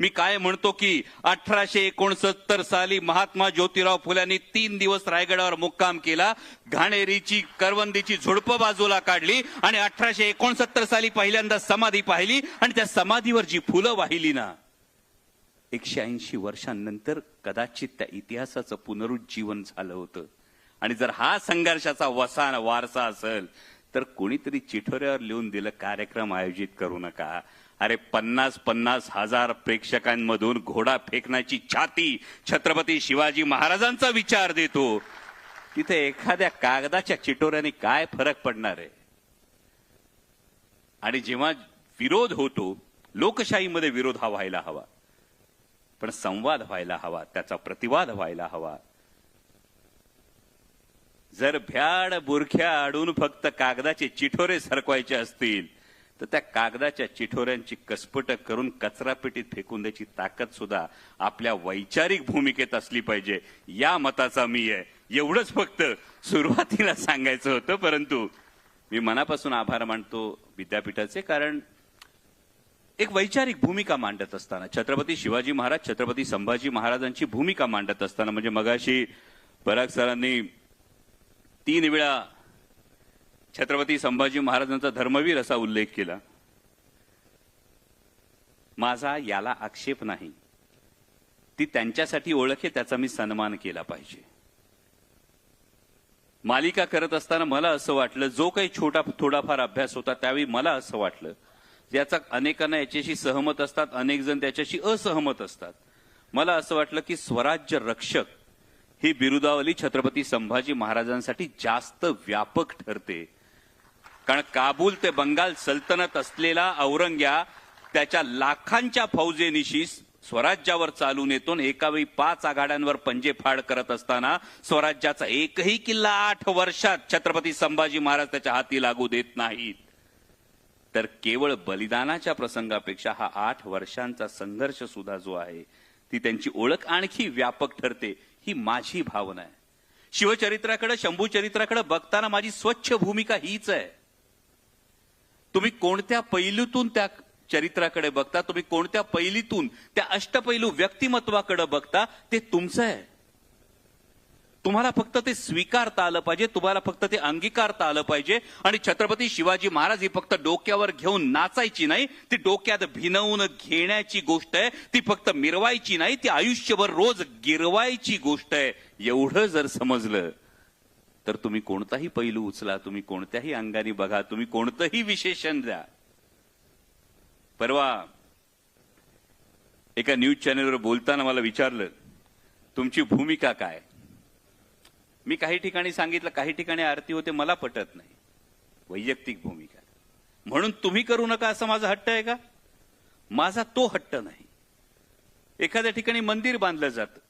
मी काय म्हणतो की 1869 साली महात्मा ज्योतिराव फुल्यांनी 3 दिवस रायगडावर मुक्काम केला, घाणेरीची करवंदीची झुडपं बाजूला काढली आणि 1869 साली पहिल्यांदा समाधी पाहिली आणि त्या समाधीवर जी फुलं वाहिली ना, 180 वर्षांनंतर कदाचित त्या इतिहासाचं पुनरुज्जीवन झालं होतं. आणि जर हा संघर्षाचा वारसा असेल तर कोणीतरी चिठोऱ्यावर लिहून दिलं कार्यक्रम आयोजित करू नका. अरे 50-50 हजार प्रेक्षकांमधून घोडा फेकण्याची छाती छत्रपती शिवाजी महाराजांचा विचार देतो. तिथे एखाद्या कागदाच्या चिठोऱ्याने काय फरक पडणार आहे. आणि जेव्हा विरोध होतो, लोकशाहीमध्ये विरोध हा व्हायला हवा, पण संवाद व्हायला हवा, त्याचा प्रतिवाद व्हायला हवा. जर भ्याड बुरख्या आडून फक्त कागदाचे चिठोरे सरकवायचे असतील तर त्या कागदाच्या चिठोऱ्यांची कसपट करून कचरापेटीत फेकून द्यायची ताकद सुद्धा आपल्या वैचारिक भूमिकेत असली पाहिजे, या मताचा मी आहे. एवढंच फक्त सुरुवातीला सांगायचं होतं. परंतु मी मनापासून आभार मानतो विद्यापीठाचे, कारण एक वैचारिक भूमिका मांडत असताना, छत्रपती शिवाजी महाराज छत्रपती संभाजी महाराजांची भूमिका मांडत असताना, म्हणजे मगाशी पराग सरांनी 3 वेळा छत्रपती संभाजी महाराजांचा धर्मवीर असा उल्लेख केला. माझा याला आक्षेप नाही, ती त्यांच्यासाठी ओळख आहे, त्याचा मी सन्मान केला पाहिजे. मालिका करत असताना मला असं वाटलं, जो काही थोडाफार अभ्यास होता त्यावेळी मला असं वाटलं, ज्याचा अनेकांना याच्याशी सहमत असतात, अनेक जण त्याच्याशी असहमत असतात. मला असं वाटलं की स्वराज्य रक्षक ही बिरुदावली छत्रपती संभाजी महाराजांसाठी जास्त व्यापक ठरते. कारण काबूल ते बंगाल सल्तनत असलेला औरंग्या त्याच्या लाखांच्या फौजेनिशी स्वराज्यावर चालून येतो. एकावेळी 5 आघाड्यांवर पंजेफाड करत असताना स्वराज्याचा एकही किल्ला 8 वर्षात छत्रपती संभाजी महाराज त्याच्या हाती लागू देत नाहीत. तर केवळ बलिदानाच्या प्रसंगापेक्षा हा 8 वर्षांचा संघर्ष सुद्धा जो आहे, ती त्यांची ओळख आणखी व्यापक ठरते, ही माझी भावना आहे. शिवचरित्राकडे, शंभूचरित्राकडे बघताना माझी स्वच्छ भूमिका हीच आहे. तुम्ही कोणत्या पैलूतून त्या चरित्राकडे बघता, तुम्ही कोणत्या पैलीतून त्या अष्टपैलू व्यक्तिमत्वाकडे बघता, ते तुमचं आहे. तुम्हाला फक्त ते स्वीकारता आलं पाहिजे, तुम्हाला फक्त ते अंगीकारता आलं पाहिजे. आणि छत्रपती शिवाजी महाराज ही फक्त डोक्यावर घेऊन नाचायची नाही, ती डोक्यात भिनवून घेण्याची गोष्ट आहे. ती फक्त मिरवायची नाही, ती आयुष्यभर रोज गिरवायची गोष्ट आहे. एवढं जर समजलं तर तुम्ही कोणताही पैलू उचला, तुम्ही कोणत्याही अंगाने बघा, तुम्ही कोणतंही विशेषण द्या. परवा एका न्यूज चॅनलवर बोलताना मला विचारलं, तुमची भूमिका काय? मी काही ठिकाणी सांगितलं, काही ठिकाणी आरती होते, मला पटत नाही. वैयक्तिक भूमिका म्हणून तुम्ही करू नका असं माझा हट्ट आहे का? माझा तो हट्ट नाही. एखाद्या ठिकाणी मंदिर बांधलं जातं,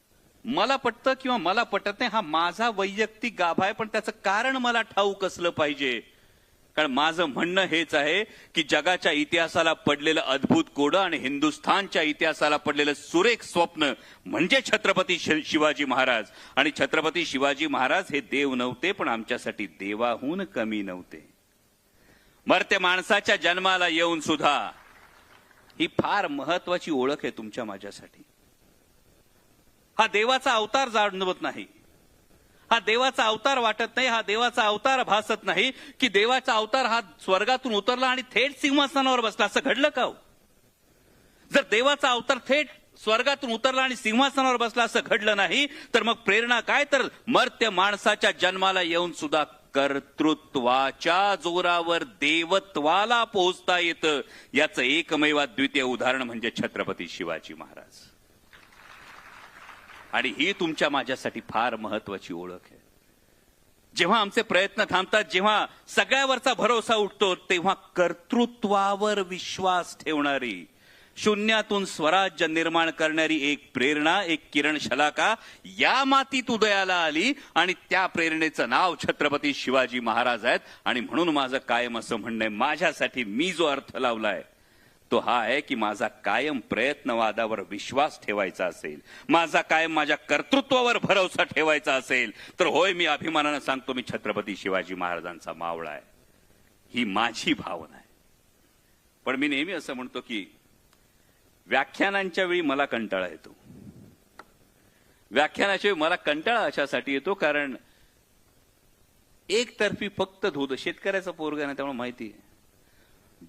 मला पटतं किंवा मला पटत नाही, हा माझा वैयक्तिक गाभा आहे. पण त्याचं कारण मला ठाऊक असलं पाहिजे. कारण माझं म्हणणं हेच आहे की जगाच्या इतिहासाला पडलेलं अद्भुत कोडं आणि हिंदुस्थानच्या इतिहासाला पडलेलं सुरेख स्वप्न म्हणजे छत्रपती शिवाजी महाराज. आणि छत्रपती शिवाजी महाराज हे देव नव्हते, पण आमच्यासाठी देवाहून कमी नव्हते. मर्त्य माणसाच्या जन्माला येऊन सुद्धा ही फार महत्वाची ओळख आहे तुमच्या माझ्यासाठी. हा देवाचा अवतार जाणवत नाही, हा देवाचा अवतार वाटत नाही, हा देवाचा अवतार भासत नाही की देवाचा अवतार हा स्वर्गातून उतरला आणि थेट सिंहासनावर बसला. असं घडलं का? जर देवाचा अवतार थेट स्वर्गातून उतरला आणि सिंहासनावर बसला असं घडलं नाही, तर मग प्रेरणा काय? तर मर्त्य माणसाच्या जन्माला येऊन सुद्धा कर्तृत्वाच्या जोरावर देवत्वाला पोहोचता येतं. याचं एकमेव अद्वितीय उदाहरण म्हणजे छत्रपती शिवाजी महाराज. आणि ही तुमच्या माझ्यासाठी फार महत्वाची ओळख आहे. जेव्हा आमचे प्रयत्न थांबतात, जेव्हा सगळ्यावरचा भरोसा उठतो, तेव्हा कर्तृत्वावर विश्वास ठेवणारी, शून्यातून स्वराज्य निर्माण करणारी एक प्रेरणा, एक किरण शलाका या मातीत उदयाला आली. आणि त्या प्रेरणेचं नाव छत्रपती शिवाजी महाराज आहेत. आणि म्हणून माझं कायम असं म्हणणं आहे, माझ्यासाठी मी जो अर्थ लावलाय तो हा आहे की माझा कायम प्रयत्नवादावर विश्वास ठेवायचा असेल, माझा कायम माझ्या कर्तृत्वावर भरोसा ठेवायचा असेल, तर होय, मी अभिमानानं सांगतो, मी छत्रपती शिवाजी महाराजांचा मावळा आहे. ही माझी भावना आहे. पण मी नेहमी असं म्हणतो की व्याख्यानांच्या वेळी मला कंटाळा येतो. व्याख्यानाच्या वेळी मला कंटाळा अशासाठी येतो कारण एकतर्फी फक्त धोधो, शेतकऱ्याचा पोरगा नाही त्यामुळे माहिती आहे,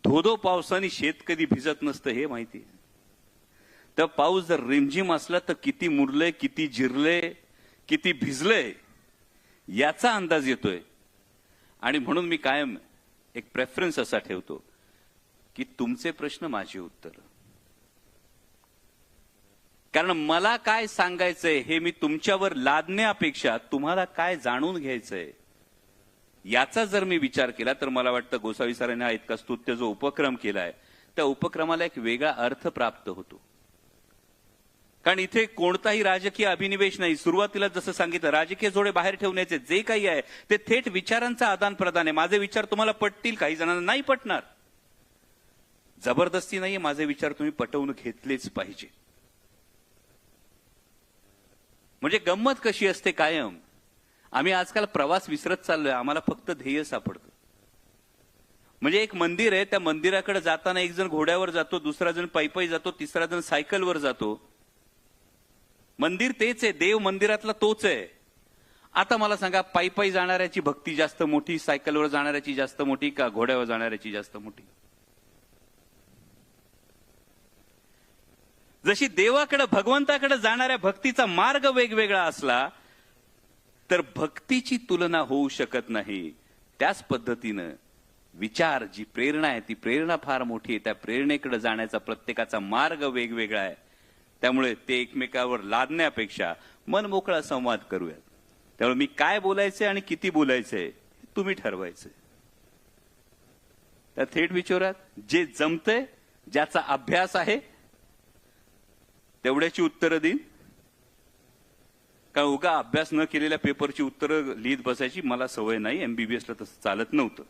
धोधो पावसाने शेत कधी भिजत नसतं हे माहिती आहे. तर पाऊस जर रिमझिम असला तर किती मुरले, किती जिरले, किती भिजले याचा अंदाज येतोय. आणि म्हणून मी कायम एक प्रेफरन्स असा ठेवतो की तुमचे प्रश्न माझी उत्तर. कारण मला काय सांगायचंय हे मी तुमच्यावर लादण्यापेक्षा तुम्हाला काय जाणून घ्यायचंय याचा जर मी विचार केला तर मला वाटतं गोसावी सरांनी हा इतका स्तुत्य जो उपक्रम केलाय त्या उपक्रमाला एक वेगळा अर्थ प्राप्त होतो. कारण इथे कोणताही राजकीय अभिनिवेश नाही. सुरुवातीला जसं सांगितलं राजकीय जोडे बाहेर ठेवण्याचे जे काही आहे ते थेट विचारांचा आदान प्रदान आहे. माझे विचार तुम्हाला पटतील, काही जणांना नाही पटणार. जबरदस्ती नाहीये, माझे विचार तुम्ही पटवून घेतलेच पाहिजे. म्हणजे गंमत कशी असते कायम, आम्ही आजकाल प्रवास विसरत चाललोय, आम्हाला फक्त ध्येय सापडतं. म्हणजे एक मंदिर आहे, त्या मंदिराकडे जाताना एक जण घोड्यावर जातो, दुसरा जण पायी जातो, तिसरा जण सायकलवर जातो. मंदिर तेच आहे, देव मंदिरातला तोच आहे. आता मला सांगा, पायी जाणाऱ्याची भक्ती जास्त मोठी, सायकलवर जाणाऱ्याची जास्त मोठी का घोड्यावर जाणाऱ्याची जास्त मोठी? जशी देवाकडे भगवंताकडे जाणाऱ्या भक्तीचा मार्ग वेगवेगळा असला तर भक्तीची तुलना होऊ शकत नाही. त्याच पद्धतीनं विचार, जी प्रेरणा आहे ती प्रेरणा फार मोठी आहे. त्या प्रेरणेकडे जाण्याचा प्रत्येकाचा मार्ग वेगवेगळा आहे. त्यामुळे ते एकमेकावर लादण्यापेक्षा मन मोकळा संवाद करूयात. त्यामुळे मी काय बोलायचंय आणि किती बोलायचंय तुम्ही ठरवायचंय. त्या थेट विचारात जे जमतंय, ज्याचा अभ्यास आहे तेवढ्याची उत्तरं देईन. कारण उगा अभ्यास न केलेल्या पेपरची उत्तरं लिहित बसायची मला सवय नाही. MBBS ला तसं चालत नव्हतं.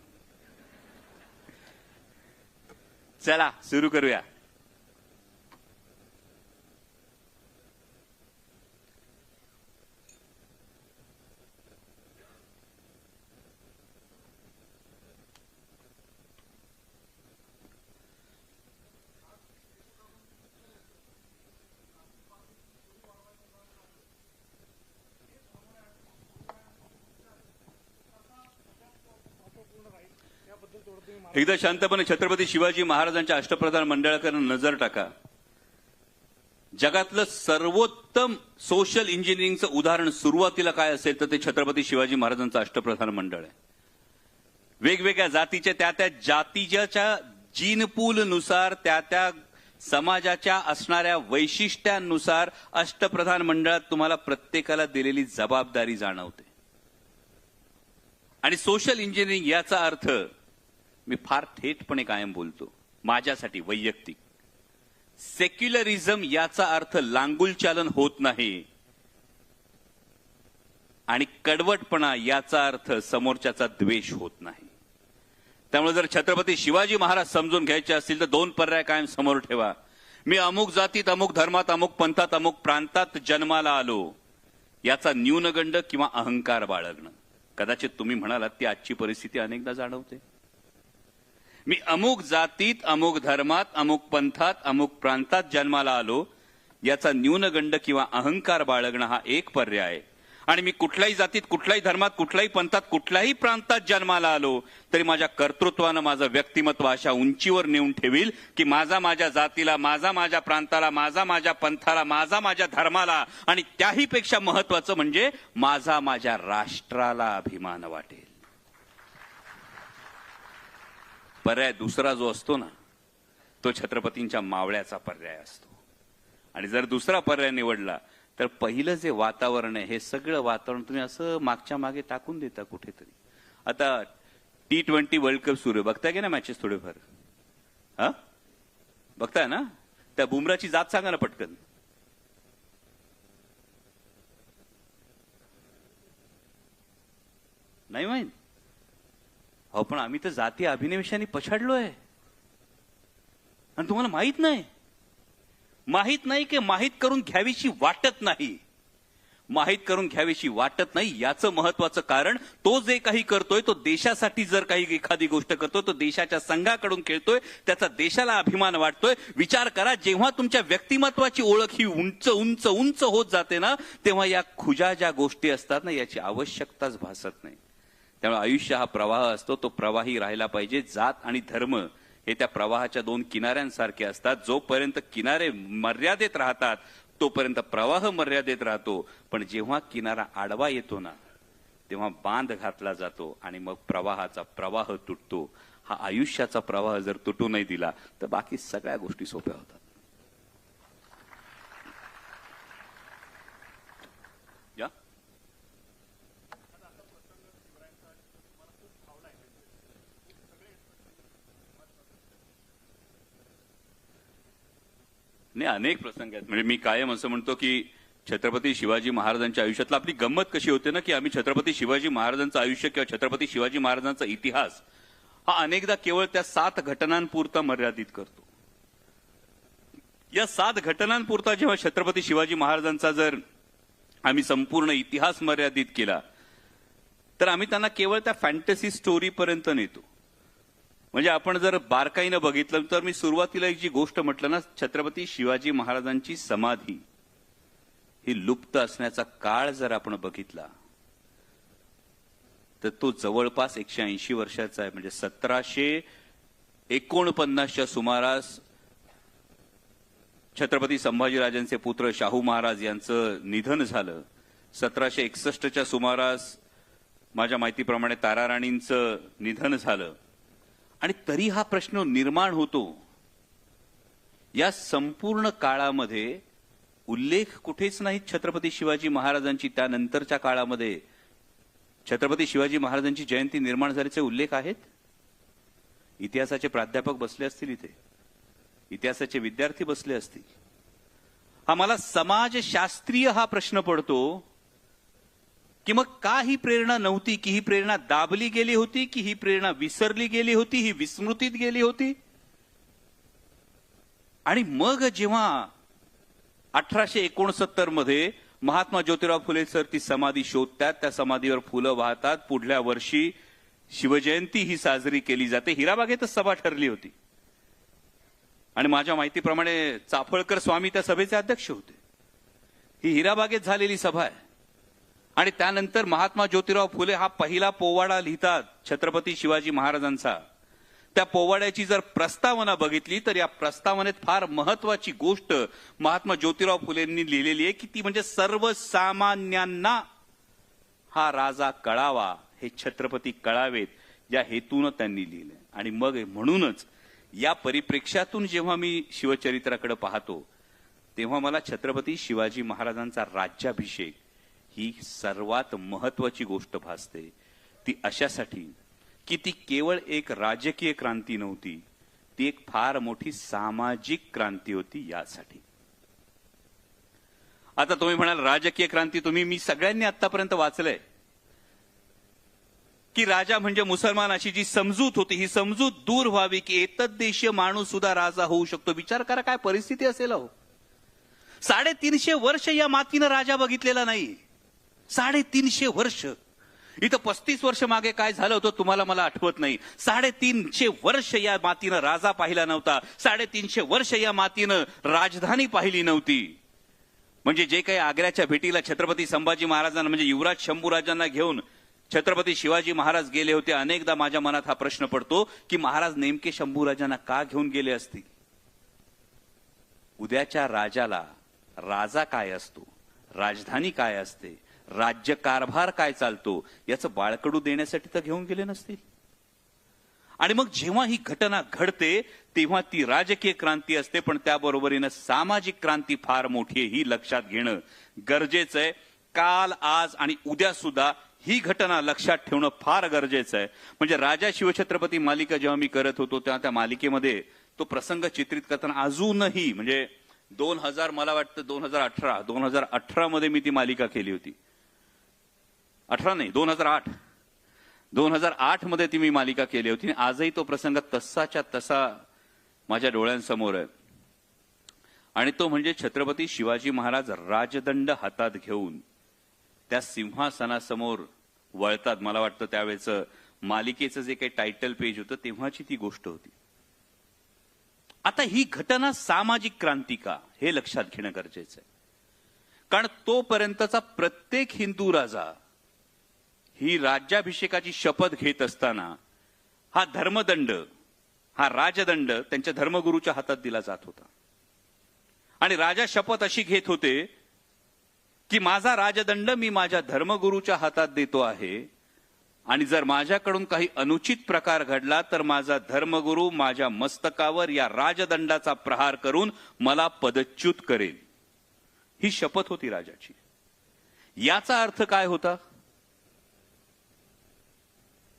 चला सुरू करूया. एकदा शांतपणे छत्रपती शिवाजी महाराजांच्या अष्टप्रधान मंडळाकडे नजर टाका. जगातलं सर्वोत्तम सोशल इंजिनिअरिंगचं उदाहरण सुरुवातीला काय असेल तर ते छत्रपती शिवाजी महाराजांचं अष्टप्रधान मंडळ आहे. वेगवेगळ्या जातीच्या त्या जातीच्या जीनपूलनुसार त्या समाजाच्या असणाऱ्या वैशिष्ट्यांनुसार अष्टप्रधान मंडळात तुम्हाला प्रत्येकाला दिलेली जबाबदारी जाणवते. आणि सोशल इंजिनिअरिंग याचा अर्थ मी फार थेटपणे कायम बोलतो, माझ्यासाठी वैयक्तिक सेक्युलरिझम याचा अर्थ लांगुलचालन होत नाही. आणि कडवटपणा याचा अर्थ समोरच्याचा द्वेष होत नाही. त्यामुळे जर छत्रपती शिवाजी महाराज समजून घ्यायचे असतील तर दोन पर्याय कायम समोर ठेवा. मी अमुक जातीत, अमुक धर्मात, अमुक पंथात, अमुक प्रांतात जन्माला आलो याचा न्यूनगंड किंवा अहंकार बाळगणं. कदाचित तुम्ही म्हणालात ती आजची परिस्थिती अनेकदा जाणवते. मी अमुक जातीत, अमुक धर्मात, अमुक पंथात, अमुक प्रांतात जन्माला आलो याचा न्यूनगंड किंवा अहंकार बाळगणं हा एक पर्याय. आणि मी कुठल्याही जातीत, कुठल्याही धर्मात, कुठल्याही पंथात, कुठल्याही प्रांतात जन्माला आलो तरी माझ्या कर्तृत्वानं माझं व्यक्तिमत्व अशा उंचीवर नेऊन ठेवील की माझा माझ्या जातीला, माझा माझ्या प्रांताला, माझा माझ्या पंथाला, माझा माझ्या धर्माला आणि त्याहीपेक्षा महत्वाचं म्हणजे माझा माझ्या राष्ट्राला अभिमान वाटेल. पर्याय दुसरा जो असतो ना तो छत्रपतींच्या मावळ्याचा पर्याय असतो. आणि जर दुसरा पर्याय निवडला तर पहिलं जे वातावरण आहे हे सगळं वातावरण तुम्ही असं मागच्या मागे टाकून देता कुठेतरी. आता T20 वर्ल्ड कप सुरू आहे, बघताय की ना मॅचेस थोडेफार? हा बघताय ना? त्या बुमराची जात सांगा ना पटकन. नाही माहित? अहो पण आम्ही तर जाती अभिनिवेशाने पछाडलोय आणि तुम्हाला माहित नाही. माहित नाही की माहित करून घ्यावीशी वाटत नाही. माहीत करून घ्यावीशी वाटत नाही. याचं महत्वाचं कारण तो जे काही करतोय तो देशासाठी जर काही एखादी गोष्ट करतोय तो देशाच्या संघाकडून खेळतोय, त्याचा देशाला अभिमान वाटतोय. विचार करा, जेव्हा तुमच्या व्यक्तिमत्वाची ओळख ही उंच उंच उंच होत जाते ना, तेव्हा या खुजा ज्या गोष्टी असतात ना याची आवश्यकताच भासत नाही. त्यामुळे आयुष्य हा प्रवाह असतो, तो प्रवाही राहिला पाहिजे. जात आणि धर्म हे त्या प्रवाहाच्या दोन किनाऱ्यांसारखे असतात. जोपर्यंत किनारे मर्यादेत राहतात तोपर्यंत प्रवाह मर्यादेत राहतो, पण जेव्हा किनारा आडवा येतो ना तेव्हा बांध घातला जातो आणि मग प्रवाहाचा प्रवाह तुटतो. हा आयुष्याचा प्रवाह जर तुटू नाही दिला तर बाकी सगळ्या गोष्टी सोप्या होतात. या नाही, अनेक प्रसंग आहेत. म्हणजे मी कायम असं म्हणतो की छत्रपती शिवाजी महाराजांच्या आयुष्यातला आपली गंमत कशी होते ना की आम्ही छत्रपती शिवाजी महाराजांचं आयुष्य किंवा छत्रपती शिवाजी महाराजांचा इतिहास हा अनेकदा केवळ त्या 7 घटनांपुरता मर्यादित करतो. या 7 घटनांपुरता जेव्हा छत्रपती शिवाजी महाराजांचा जर आम्ही संपूर्ण इतिहास मर्यादित केला तर आम्ही त्यांना केवळ त्या फॅन्टसी स्टोरी पर्यंत नेतो. म्हणजे आपण जर बारकाईनं बघितलं तर मी सुरुवातीला एक जी गोष्ट म्हटलं ना, छत्रपती शिवाजी महाराजांची समाधी ही लुप्त असण्याचा काळ जर आपण बघितला तर तो जवळपास 180 वर्षाचा आहे. म्हणजे 1749च्या सुमारास छत्रपती संभाजीराजांचे पुत्र शाहू महाराज यांचं निधन झालं. 1761च्या सुमारास माझ्या माहितीप्रमाणे ताराराणींचं निधन झालं. आणि तरी हा प्रश्न निर्माण होतो, या संपूर्ण काळामध्ये उल्लेख कुठेच नाही छत्रपती शिवाजी महाराजांची. त्यानंतरच्या काळामध्ये छत्रपती शिवाजी महाराजांची जयंती निर्माण झाल्याचे उल्लेख आहेत. इतिहासाचे प्राध्यापक बसले असतील इथे, इतिहासाचे विद्यार्थी बसले असतील. हा मला समाजशास्त्रीय हा प्रश्न पडतो की मग का ही प्रेरणा नव्हती, की ही प्रेरणा दाबली गेली होती, की ही प्रेरणा विसरली गेली होती, ही विस्मृतीत गेली होती. आणि मग जेव्हा 1869 मध्ये महात्मा ज्योतिराव फुले सर ती समाधी शोधतात, त्या समाधीवर फुलं वाहतात, पुढल्या वर्षी शिवजयंती ही साजरी केली जाते. हिराबागेतच सभा ठरली होती आणि माझ्या माहितीप्रमाणे चाफळकर स्वामी त्या सभेचे अध्यक्ष होते. ही हिराबागेत झालेली सभा आहे. आणि त्यानंतर महात्मा ज्योतिराव फुले हा पहिला पोवाडा लिहितात छत्रपती शिवाजी महाराजांचा. त्या पोवाड्याची जर प्रस्तावना बघितली तर या प्रस्तावनेत फार महत्वाची गोष्ट महात्मा ज्योतिराव फुलेंनी लिहिलेली आहे की ती म्हणजे सर्वसामान्यांना हा राजा कळावा, हे छत्रपती कळावेत, या हेतून त्यांनी लिहिले. आणि मग म्हणूनच या परिप्रेक्ष्यातून जेव्हा मी शिवचरित्राकडे पाहतो तेव्हा मला छत्रपती शिवाजी महाराजांचा राज्याभिषेक ही सर्वात महत्वाची गोष्ट भासते. ती अशासाठी की ती केवळ एक राजकीय क्रांती नव्हती, ती एक फार मोठी सामाजिक क्रांती होती. यासाठी आता तुम्ही म्हणाल राजकीय क्रांती, मी सगळ्यांनी आतापर्यंत वाचलंय की राजा म्हणजे मुसलमान अशी जी समजूत होती, ही समजूत दूर व्हावी की एतद्देशीय माणूस सुद्धा राजा होऊ शकतो. विचार करा काय परिस्थिती असेल. हो, 350 वर्ष या मातीनं राजा बघितलेला नाही. 350 वर्ष. इथं 35 वर्ष मागे काय झालं होतं तुम्हाला मला आठवत नाही. 350 वर्ष या मातीनं राजा पाहिला नव्हता. 350 वर्ष या मातीनं राजधानी पाहिली नव्हती. म्हणजे जे काही आग्र्याच्या भेटीला छत्रपती संभाजी महाराजांना म्हणजे युवराज शंभूराजांना घेऊन छत्रपती शिवाजी महाराज गेले होते. अनेकदा माझ्या मनात हा प्रश्न पडतो की महाराज नेमके शंभूराजांना का घेऊन गेले असतील. उद्याच्या राजाला राजा काय असतो, राजधानी काय असते, राज्यकारभार काय चालतो याचं बाळकडू देण्यासाठी तर घेऊन गेले नसतील. आणि मग जेव्हा ही घटना घडते तेव्हा ती राजकीय क्रांती असते, पण त्याबरोबरीनं सामाजिक क्रांती फार मोठी आहे, ही लक्षात घेणं गरजेचं आहे. काल, आज आणि उद्या सुद्धा ही घटना लक्षात ठेवणं फार गरजेचं आहे. म्हणजे राजा शिवछत्रपती मालिका जेव्हा मी करत होतो तेव्हा त्या मालिकेमध्ये तो प्रसंग चित्रित करताना अजूनही म्हणजे 2000 मला वाटतं 2018 मध्ये मी ती मालिका केली होती. 2008 मध्ये ती मी मालिका केली होती. आजही तो प्रसंग तसाच्या तसा माझ्या डोळ्यांसमोर आहे. आणि तो म्हणजे छत्रपती शिवाजी महाराज राजदंड हातात घेऊन त्या सिंहासनासमोर वळतात. मला वाटतं त्यावेळेचं मालिकेचं जे काही टायटल पेज होतं तेव्हाची ती गोष्ट होती. आता ही घटना सामाजिक क्रांती का हे लक्षात घेणं गरजेचं आहे. कारण तोपर्यंतचा प्रत्येक हिंदू राजा ही राज्याभिषेकाची शपथ घेत असताना हा धर्मदंड, हा राजदंड त्यांच्या धर्मगुरूच्या हातात दिला जात होता. आणि राजा शपथ अशी घेत होते की माझा राजदंड मी माझ्या धर्मगुरूच्या हातात देतो आहे, आणि जर माझ्याकडून काही अनुचित प्रकार घडला तर माझा धर्मगुरू माझ्या मस्तकावर या राजदंडाचा प्रहार करून मला पदच्युत करेल. ही शपथ होती राजाची. याचा अर्थ काय होता?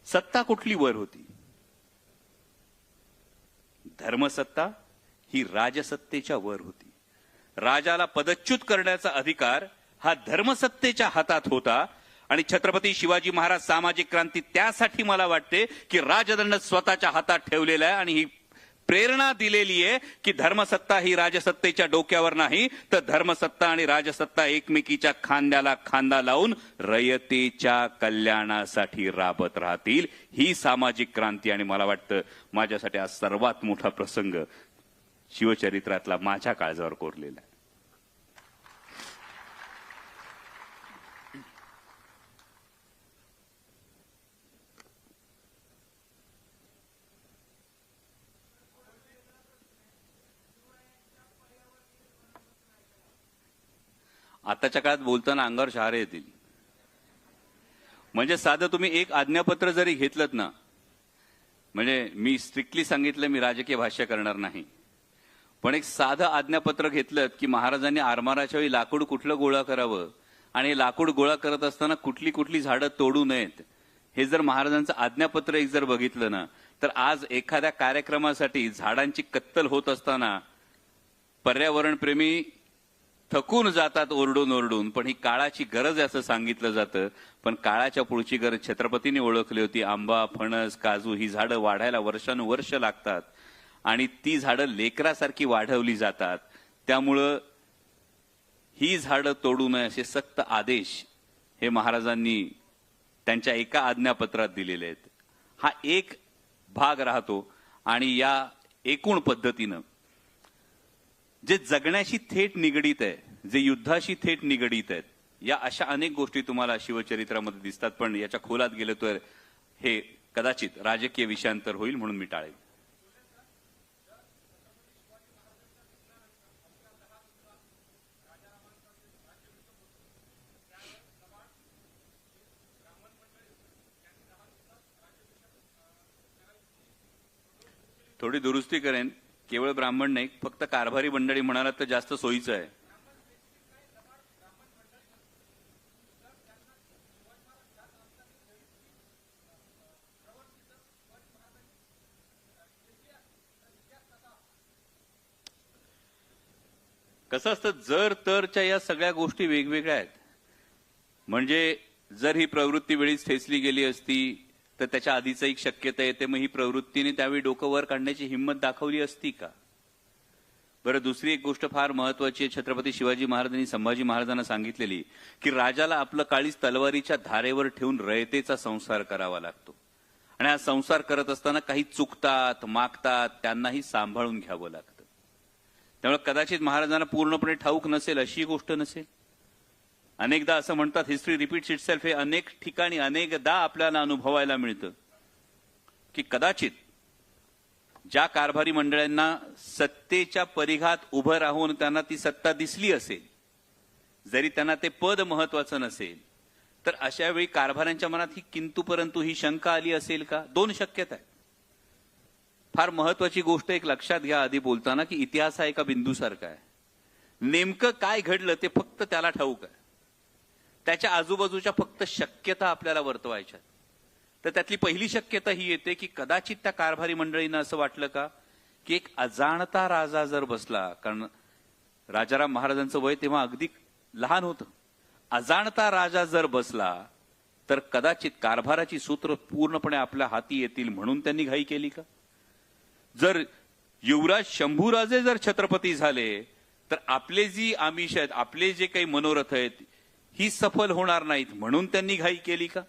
सत्ता कुठली वर होती? धर्मसत्ता ही राजसत्तेच्या वर होती. राजाला पदच्युत करण्याचा अधिकार हा धर्मसत्तेच्या हातात होता. आणि छत्रपती शिवाजी महाराज सामाजिक क्रांती त्यासाठी मला वाटते की राजदंड स्वतःच्या हातात ठेवलेला आहे आणि ही प्रेरणा दिलेली आहे की धर्मसत्ता ही राजसत्तेच्या डोक्यावर नाही, तर धर्मसत्ता आणि राजसत्ता एकमेकीच्या खांद्याला खांदा लावून रयतेच्या कल्याणासाठी राबत राहतील. ही सामाजिक क्रांती. आणि मला वाटतं माझ्यासाठी हा सर्वात मोठा प्रसंग शिवचरित्रातला माझ्या काळजावर कोरलेला आहे. आताच्या काळात बोलताना अंगावर शहारे येतील. म्हणजे साधं तुम्ही एक आज्ञापत्र जरी घेतलं ना, म्हणजे मी स्ट्रिक्टली सांगितलं मी राजकीय भाष्य करणार नाही, पण एक साधं आज्ञापत्र घेतलं की महाराजांनी आरमाराच्या वेळी लाकूड कुठलं गोळा करावं आणि लाकूड गोळा करत असताना कुठली कुठली झाडं तोडू नयेत, हे जर महाराजांचं आज्ञापत्र एक जर बघितलं ना, तर आज एखाद्या कार्यक्रमासाठी झाडांची कत्तल होत असताना पर्यावरणप्रेमी थकून जातात ओरडून ओरडून, पण ही काळाची गरज आहे असं सांगितलं जातं. पण काळाच्या पुढची गरज छत्रपतींनी ओळखली होती. आंबा, फणस, काजू ही झाडं वाढायला वर्षानुवर्ष लागतात आणि ती झाडं लेकरासारखी वाढवली जातात. त्यामुळं ही झाडं तोडू नये असे सक्त आदेश हे महाराजांनी त्यांच्या एका आज्ञापत्रात दिलेले आहेत. हा एक भाग राहतो. आणि या एकूण पद्धतीनं जे जगण्याशी थेट निगडीत आहे, जे युद्धाशी थेट निगडीत आहेत, या अशा अनेक गोष्टी तुम्हाला शिवचरित्रामध्ये दिसतात. पण याच्या खोलात गेलं तर हे कदाचित राजकीय विषयांतर होईल, म्हणून मी टाळेल. थोडी दुरुस्ती करेन. केवळ ब्राह्मण नाही, फक्त कारभारी मंडळी म्हणाला तर जास्त सोयीचं आहे. कसं असतं, जर तरच्या या सगळ्या गोष्टी वेगवेगळ्या आहेत. म्हणजे जर ही प्रवृत्ती वेळीच ठेचली गेली असती तर त्याच्या आधीच एक शक्यता येते, मग ही प्रवृत्तीने त्यावेळी डोकं वर काढण्याची हिंमत दाखवली असती का? बरं, दुसरी एक गोष्ट फार महत्वाची आहे. छत्रपती शिवाजी महाराजांनी संभाजी महाराजांना सांगितलेली की राजाला आपलं काळीज तलवारीच्या धारेवर ठेवून रयतेचा संसार करावा लागतो. आणि हा संसार करत असताना काही चुकतात, मागतात, त्यांनाही सांभाळून घ्यावं लागतं. त्यामुळे कदाचित महाराजांना पूर्णपणे ठाऊक नसेल अशी गोष्ट नसेल. अनेकदा असं म्हणतात, हिस्ट्री रिपीट्स इटसेल्फ. हे अनेक ठिकाणी अनेकदा आपल्याला अनुभवायला मिळतं की कदाचित ज्या कारभारी मंडळांना सत्तेच्या परिघात उभं राहून त्यांना ती सत्ता दिसली असेल, जरी त्यांना ते पद महत्वाचं नसेल, तर अशा वेळी कारभाऱ्यांच्या मनात ही किंतु परंतु ही शंका आली असेल का? दोन शक्यता आहेत. फार महत्वाची गोष्ट एक लक्षात घ्या आधी बोलताना, की इतिहास हा एका बिंदूसारखा आहे. नेमकं काय घडलं ते फक्त त्याला ठाऊक आहे. त्याच्या आजूबाजूच्या फक्त शक्यता आपल्याला वर्तवायच्या. तर त्यातली पहिली शक्यता ही येते की कदाचित त्या कारभारी मंडळींना असं वाटलं का की एक अजाणता राजा जर बसला, कारण राजाराम महाराजांचं वय तेव्हा अगदी लहान होतं, अजाणता राजा जर बसला तर कदाचित कारभाराची सूत्र पूर्णपणे आपल्या हाती येतील म्हणून त्यांनी घाई केली का? जर युवराज शंभूराजे जर छत्रपती झाले तर आपले जी आमिष आहेत, आपले जे काही मनोरथ आहेत, ही सफल होणार नाहीत म्हणून त्यांनी घाई केली का?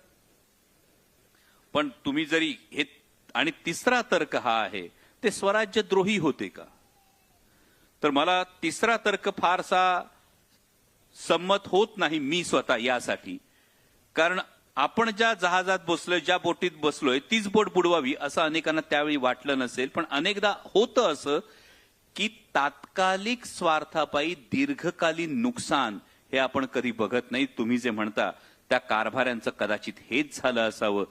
पण तुम्ही जरी हे, आणि तिसरा तर्क हा आहे, ते स्वराज्यद्रोही होते का? तर मला तिसरा तर्क फारसा संमत होत नाही मी स्वतः यासाठी. कारण आपण ज्या जहाजात बसलोय, ज्या बोटीत बसलोय, तीच बोट बुडवावी असं अनेकांना त्यावेळी वाटलं नसेल. पण अनेकदा होतं असं की तात्कालिक स्वार्थापायी दीर्घकालीन नुकसान हे आपण कधी बघत नाही. तुम्ही जे म्हणता त्या कारभाऱ्यांचं कदाचित हेच झालं असावं.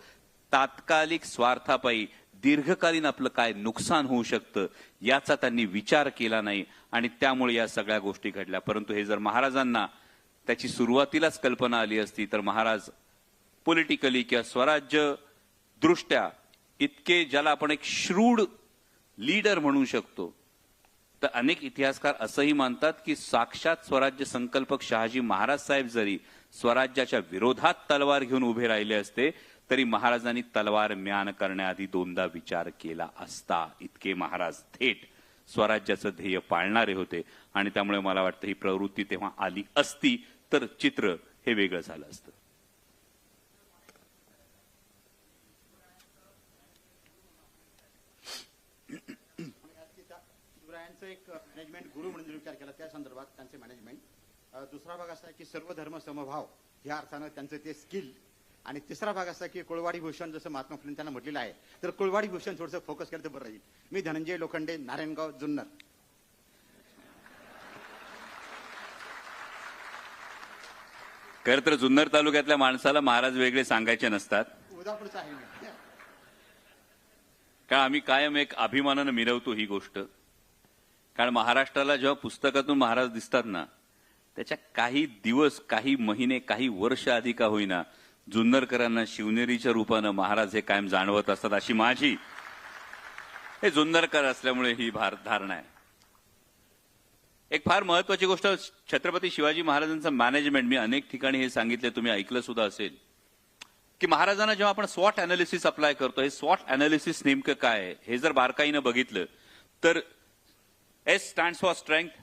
तात्कालिक स्वार्थापायी दीर्घकालीन आपलं काय नुकसान होऊ शकतं याचा त्यांनी विचार केला नाही आणि त्यामुळे या सगळ्या गोष्टी घडल्या. परंतु हे जर महाराजांना त्याची सुरुवातीलाच कल्पना आली असती तर महाराज पॉलिटिकली किंवा स्वराज्य दृष्ट्या इतके, ज्याला आपण एक श्रूड लीडर म्हणू शकतो, तर अनेक इतिहासकार असंही मानतात की साक्षात स्वराज्य संकल्पक शहाजी महाराज साहेब जरी स्वराज्याच्या विरोधात तलवार घेऊन उभे राहिले असते तरी महाराजांनी तलवार म्यान करण्याआधी दोनदा विचार केला असता. इतके महाराज थेट स्वराज्याचं ध्येय पाळणारे होते आणि त्यामुळे मला वाटतं ही प्रवृत्ती तेव्हा आली असती तर चित्र हे वेगळं झालं असतं. शिवरायांचं एक मॅनेजमेंट गुरु म्हणून विचार केला त्या संदर्भात त्यांचे मॅनेजमेंट. दुसरा भाग असा आहे की सर्व धर्म समभाव या अर्थानं त्यांचं ते स्किल. आणि तिसरा भाग असा की कुळवाडी भूषण, जसं महात्मा फुले त्यांना म्हटलेलं आहे, तर कुळवाडी भूषण थोडंसं फोकस केलं तर बरं राहील. मी धनंजय लोखंडे, नारायणगाव, जुन्नर. खरं तर जुन्नर तालुक्यातल्या माणसाला महाराज वेगळे सांगायचे नसतात. उदापूरचं आहे मी. कारण आम्ही कायम एक अभिमानानं मिरवतो ही गोष्ट. कारण महाराष्ट्राला जेव्हा पुस्तकातून महाराज दिसतात ना, त्याच्या काही दिवस, काही महिने, काही वर्ष आधी का होईना जुन्नरकरांना शिवनेरीच्या रूपानं महाराज हे कायम जाणवत असतात, अशी माझी हे जुन्नरकर असल्यामुळे ही धारणा आहे. एक फार महत्वाची गोष्ट, छत्रपती शिवाजी महाराजांचं मॅनेजमेंट, मी अनेक ठिकाणी हे सांगितले, तुम्ही ऐकलं सुद्धा असेल, की महाराजांना जेव्हा आपण स्वॉट अनालिसिस अप्लाय करतो, हे स्वॉट अनालिसिस नेमकं काय आहे हे जर बारकाईनं बघितलं तर S stands for strength,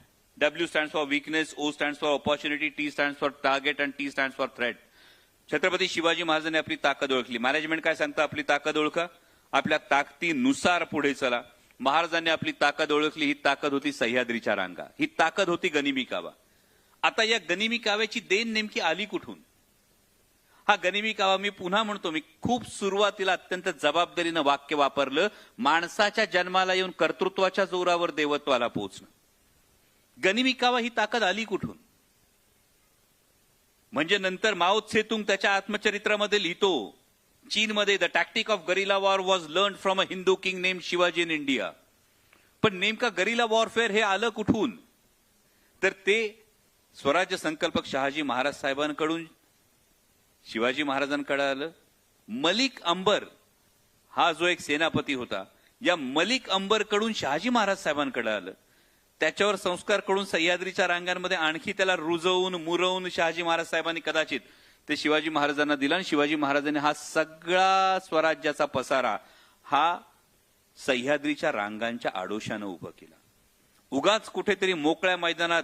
W stands for weakness, O stands for opportunity, T stands for target and T stands for threat. Chhatrapati Shivaji महाराजांनी आपली ताकद ओळखली. मॅनेजमेंट काय सांगतं? आपली ताकद ओळखा, आपल्या ताकदीनुसार पुढे चला. महाराजांनी आपली ताकद ओळखली. ही ताकद होती सह्याद्रीच्या रांगा, ही ताकद होती गनिमी कावा. आता या गनिमी काव्याची देण नेमकी आली कुठून? हा गनिमी कावा, मी पुन्हा म्हणतो, मी खूप सुरुवातीला अत्यंत जबाबदारीनं वाक्य वापरलं, माणसाच्या जन्माला येऊन कर्तृत्वाच्या जोरावर देवत्वाला पोहोचणं. गनिमी कावा ही ताकद आली कुठून? म्हणजे नंतर माओ त्से-तुंग त्याच्या आत्मचरित्रामध्ये लिहितो, चीनमध्ये the tactic of guerrilla war was learn from a Hindu king name Shivaji in India. पण नेमका गरिला वॉरफेअर हे आलं कुठून? तर ते स्वराज्य संकल्पक शहाजी महाराज साहेबांकडून शिवाजी महाराजांकडे आलं. मलिक अंबर हा जो एक सेनापती होता, या मलिक अंबरकडून शहाजी महाराज साहेबांकडे आलं. त्याच्यावर संस्कार करून सह्याद्रीच्या रांगांमध्ये आणखी त्याला रुजवून मुरवून शहाजी महाराज साहेबांनी कदाचित ते शिवाजी महाराजांना दिला आणि शिवाजी महाराजांनी हा सगळा स्वराज्याचा पसारा हा सह्याद्रीच्या रांगांच्या आडोशानं उभं केला. उगाच कुठेतरी मोकळ्या मैदानात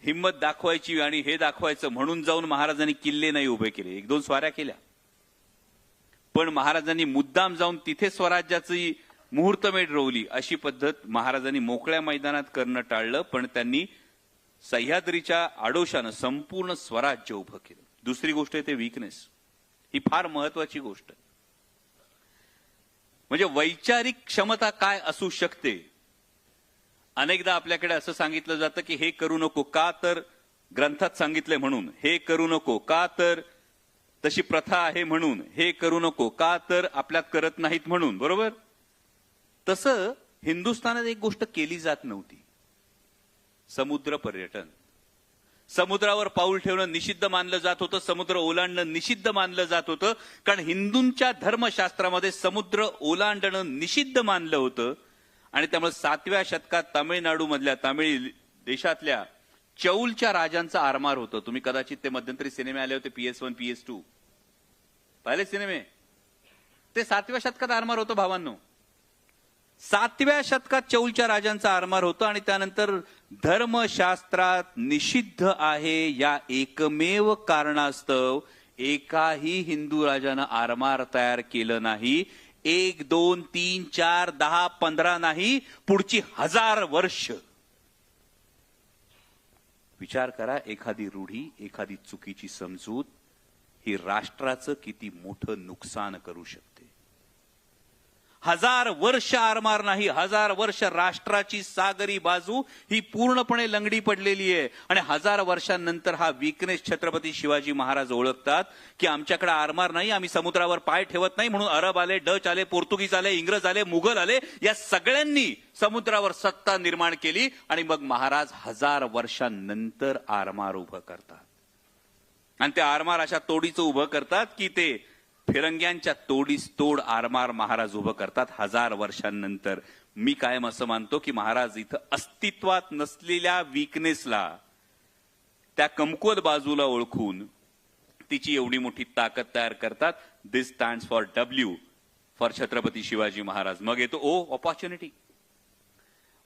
हिम्मत दाखवायची आणि हे दाखवायचं म्हणून जाऊन महाराजांनी किल्ले नाही उभे केले. एक दोन स्वाऱ्या केल्या, पण महाराजांनी मुद्दाम जाऊन तिथे स्वराज्याची मुहूर्तमेढ रोवली. अशी पद्धत महाराजांनी मोकळ्या मैदानात करणं टाळलं, पण त्यांनी सह्याद्रीच्या आडोशानं संपूर्ण स्वराज्य उभं केलं. दुसरी गोष्ट आहे ते वीकनेस. ही फार महत्वाची गोष्ट आहे. म्हणजे वैचारिक क्षमता काय असू शकते. अनेकदा आपल्याकडे असं सांगितलं जातं की हे करू नको, का तर ग्रंथात सांगितलंय म्हणून. हे करू नको, का तर तशी प्रथा आहे म्हणून. हे करू नको, का तर आपल्यात करत नाहीत म्हणून. बरोबर? तसं हिंदुस्थानात एक गोष्ट केली जात नव्हती, समुद्र पर्यटन. समुद्रावर पाऊल ठेवणं निषिद्ध मानलं जात होतं, समुद्र ओलांडणं निषिद्ध मानलं जात होतं. कारण हिंदूंच्या धर्मशास्त्रामध्ये समुद्र ओलांडणं निषिद्ध मानलं होतं. आणि त्यामुळे 7व्या शतकात तामिळनाडू मधल्या, तामिळ देशातल्या चौलच्या राजांचा आरमार होतं. तुम्ही कदाचित ते मध्यंतरी सिनेमे आले होते, PS1 PS2 पाहिले सिनेमे. ते 7व्या शतकात आरमार होतं भावांनो. 7व्या शतकात चौलच्या राजांचा आरमार होतं आणि त्यानंतर धर्मशास्त्रात निषिद्ध आहे या एकमेव कारणास्तव एकाही हिंदू राजानं आरमार तयार केलं नाही. 1, 2, 3, 4, 10, 15 नाही, पुढची 1000 वर्ष. विचार करा, एखादी रूढी, एखादी चुकीची समजूत ही राष्ट्राचं किती मोठं नुकसान करू शकते. 1000 वर्ष आरमार नाही, 1000 वर्ष राष्ट्राची सागरी बाजू ही पूर्णपणे लंगडी पडलेली आहे. आणि 1000 वर्षांनंतर हा वीकनेस छत्रपती शिवाजी महाराज ओळखतात की आमच्याकडे आरमार नाही, आम्ही समुद्रावर पाय ठेवत नाही, म्हणून अरब आले, डच आले, पोर्तुगीज आले, इंग्रज आले, मुघल आले, या सगळ्यांनी समुद्रावर सत्ता निर्माण केली आणि मग महाराज 1000 वर्षांनंतर आरमार उभं करतात. आणि ते आरमार अशा तोडीचं उभं करतात की ते फिरंग्यांच्या तोडीस तोड आरमार महाराज उभं करतात 1000 वर्षांनंतर. मी कायम असं मानतो की महाराज इथं अस्तित्वात नसलेल्या वीकनेसला, त्या कमकुवत बाजूला ओळखून तिची एवढी मोठी ताकद तयार करतात. This stands for W, for Chhatrapati Shivaji Maharaj. मग येतो ओ, ऑपॉर्च्युनिटी.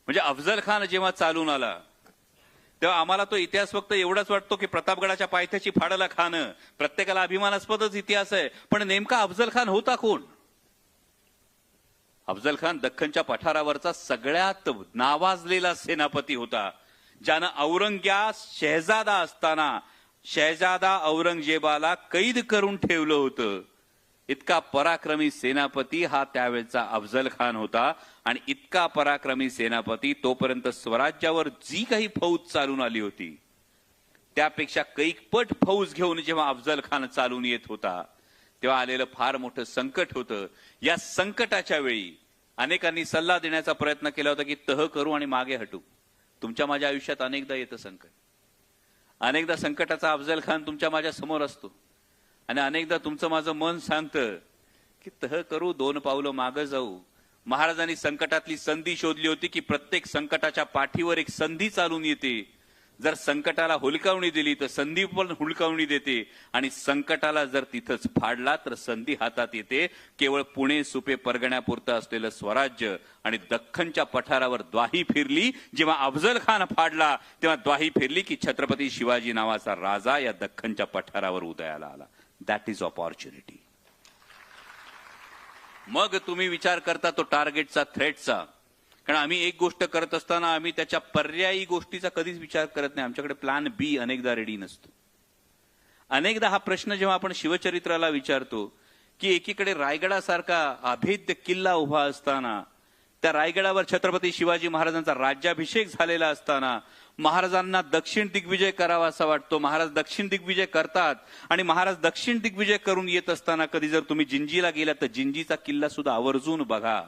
म्हणजे अफजल खान जेव्हा चालून आला तेव्हा आम्हाला तो इतिहास फक्त एवढाच वाटतो की प्रतापगडाच्या पायथ्याची फाडला खाणं, प्रत्येकाला अभिमानास्पदच इतिहास आहे. पण नेमका अफजल खान होता कोण? अफजल खान दख्खनच्या पठारावरचा सगळ्यात नावाजलेला सेनापती होता, ज्यानं औरंग्या शहजादा असताना शहजादा औरंगजेबाला कैद करून ठेवलं होतं. इतका पराक्रमी सेनापती हा त्यावेळचा अफजल खान होता. आणि इतका पराक्रमी सेनापती तोपर्यंत स्वराज्यावर जी काही फौज चालून आली होती त्यापेक्षा कैकपट फौज घेऊन जेव्हा अफजल खान चालून येत होता तेव्हा आलेलं फार मोठं संकट होतं. या संकटाच्या वेळी अनेकांनी सल्ला देण्याचा प्रयत्न केला होता की तह करू आणि मागे हटू. तुमच्या माझ्या आयुष्यात अनेकदा येतं संकट, अनेकदा संकटाचा अफजल खान तुमच्या माझ्या समोर असतो आणि अनेकदा तुमचं माझं मन सांगतं की तह करू, 2 पावलं मागं जाऊ. महाराजांनी संकटातली संधी शोधली होती की प्रत्येक संकटाच्या पाठीवर एक संधी चालून येते. जर संकटाला हुलकावणी दिली तर संधी पण हुलकावणी देते आणि संकटाला जर तिथंच फाडला तर संधी हातात येते. केवळ पुणे सुपे परगण्यापुरतं असलेलं स्वराज्य आणि दख्खनच्या पठारावर द्वाही फिरली. जेव्हा अफजल खान फाडला तेव्हा द्वाही फिरली की छत्रपती शिवाजी नावाचा राजा या दख्खनच्या पठारावर उदयाला आला. That is opportunity. मग तुम्ही विचार करता तो टार्गेटचा, थ्रेटचा. कारण आम्ही एक गोष्ट करत असताना आम्ही त्याच्या पर्यायी गोष्टीचा कधीच विचार करत नाही. आमच्याकडे प्लॅन बी अनेकदा रेडी नसतो. अनेकदा हा प्रश्न जेव्हा आपण शिवचरित्राला विचारतो की एकीकडे रायगडासारखा अभेद्य किल्ला उभा असताना, त्या रायगडावर छत्रपती शिवाजी महाराजांचा राज्याभिषेक झालेला असताना महाराजांना दक्षिण दिग्विजय करावा असा वाटतो. महाराज दक्षिण दिग्विजय करतात आणि महाराज दक्षिण दिग्विजय करून येत असताना कधी जर तुम्ही जिंजीला गेला तर जिंजीचा किल्ला सुद्धा आवर्जून बघा.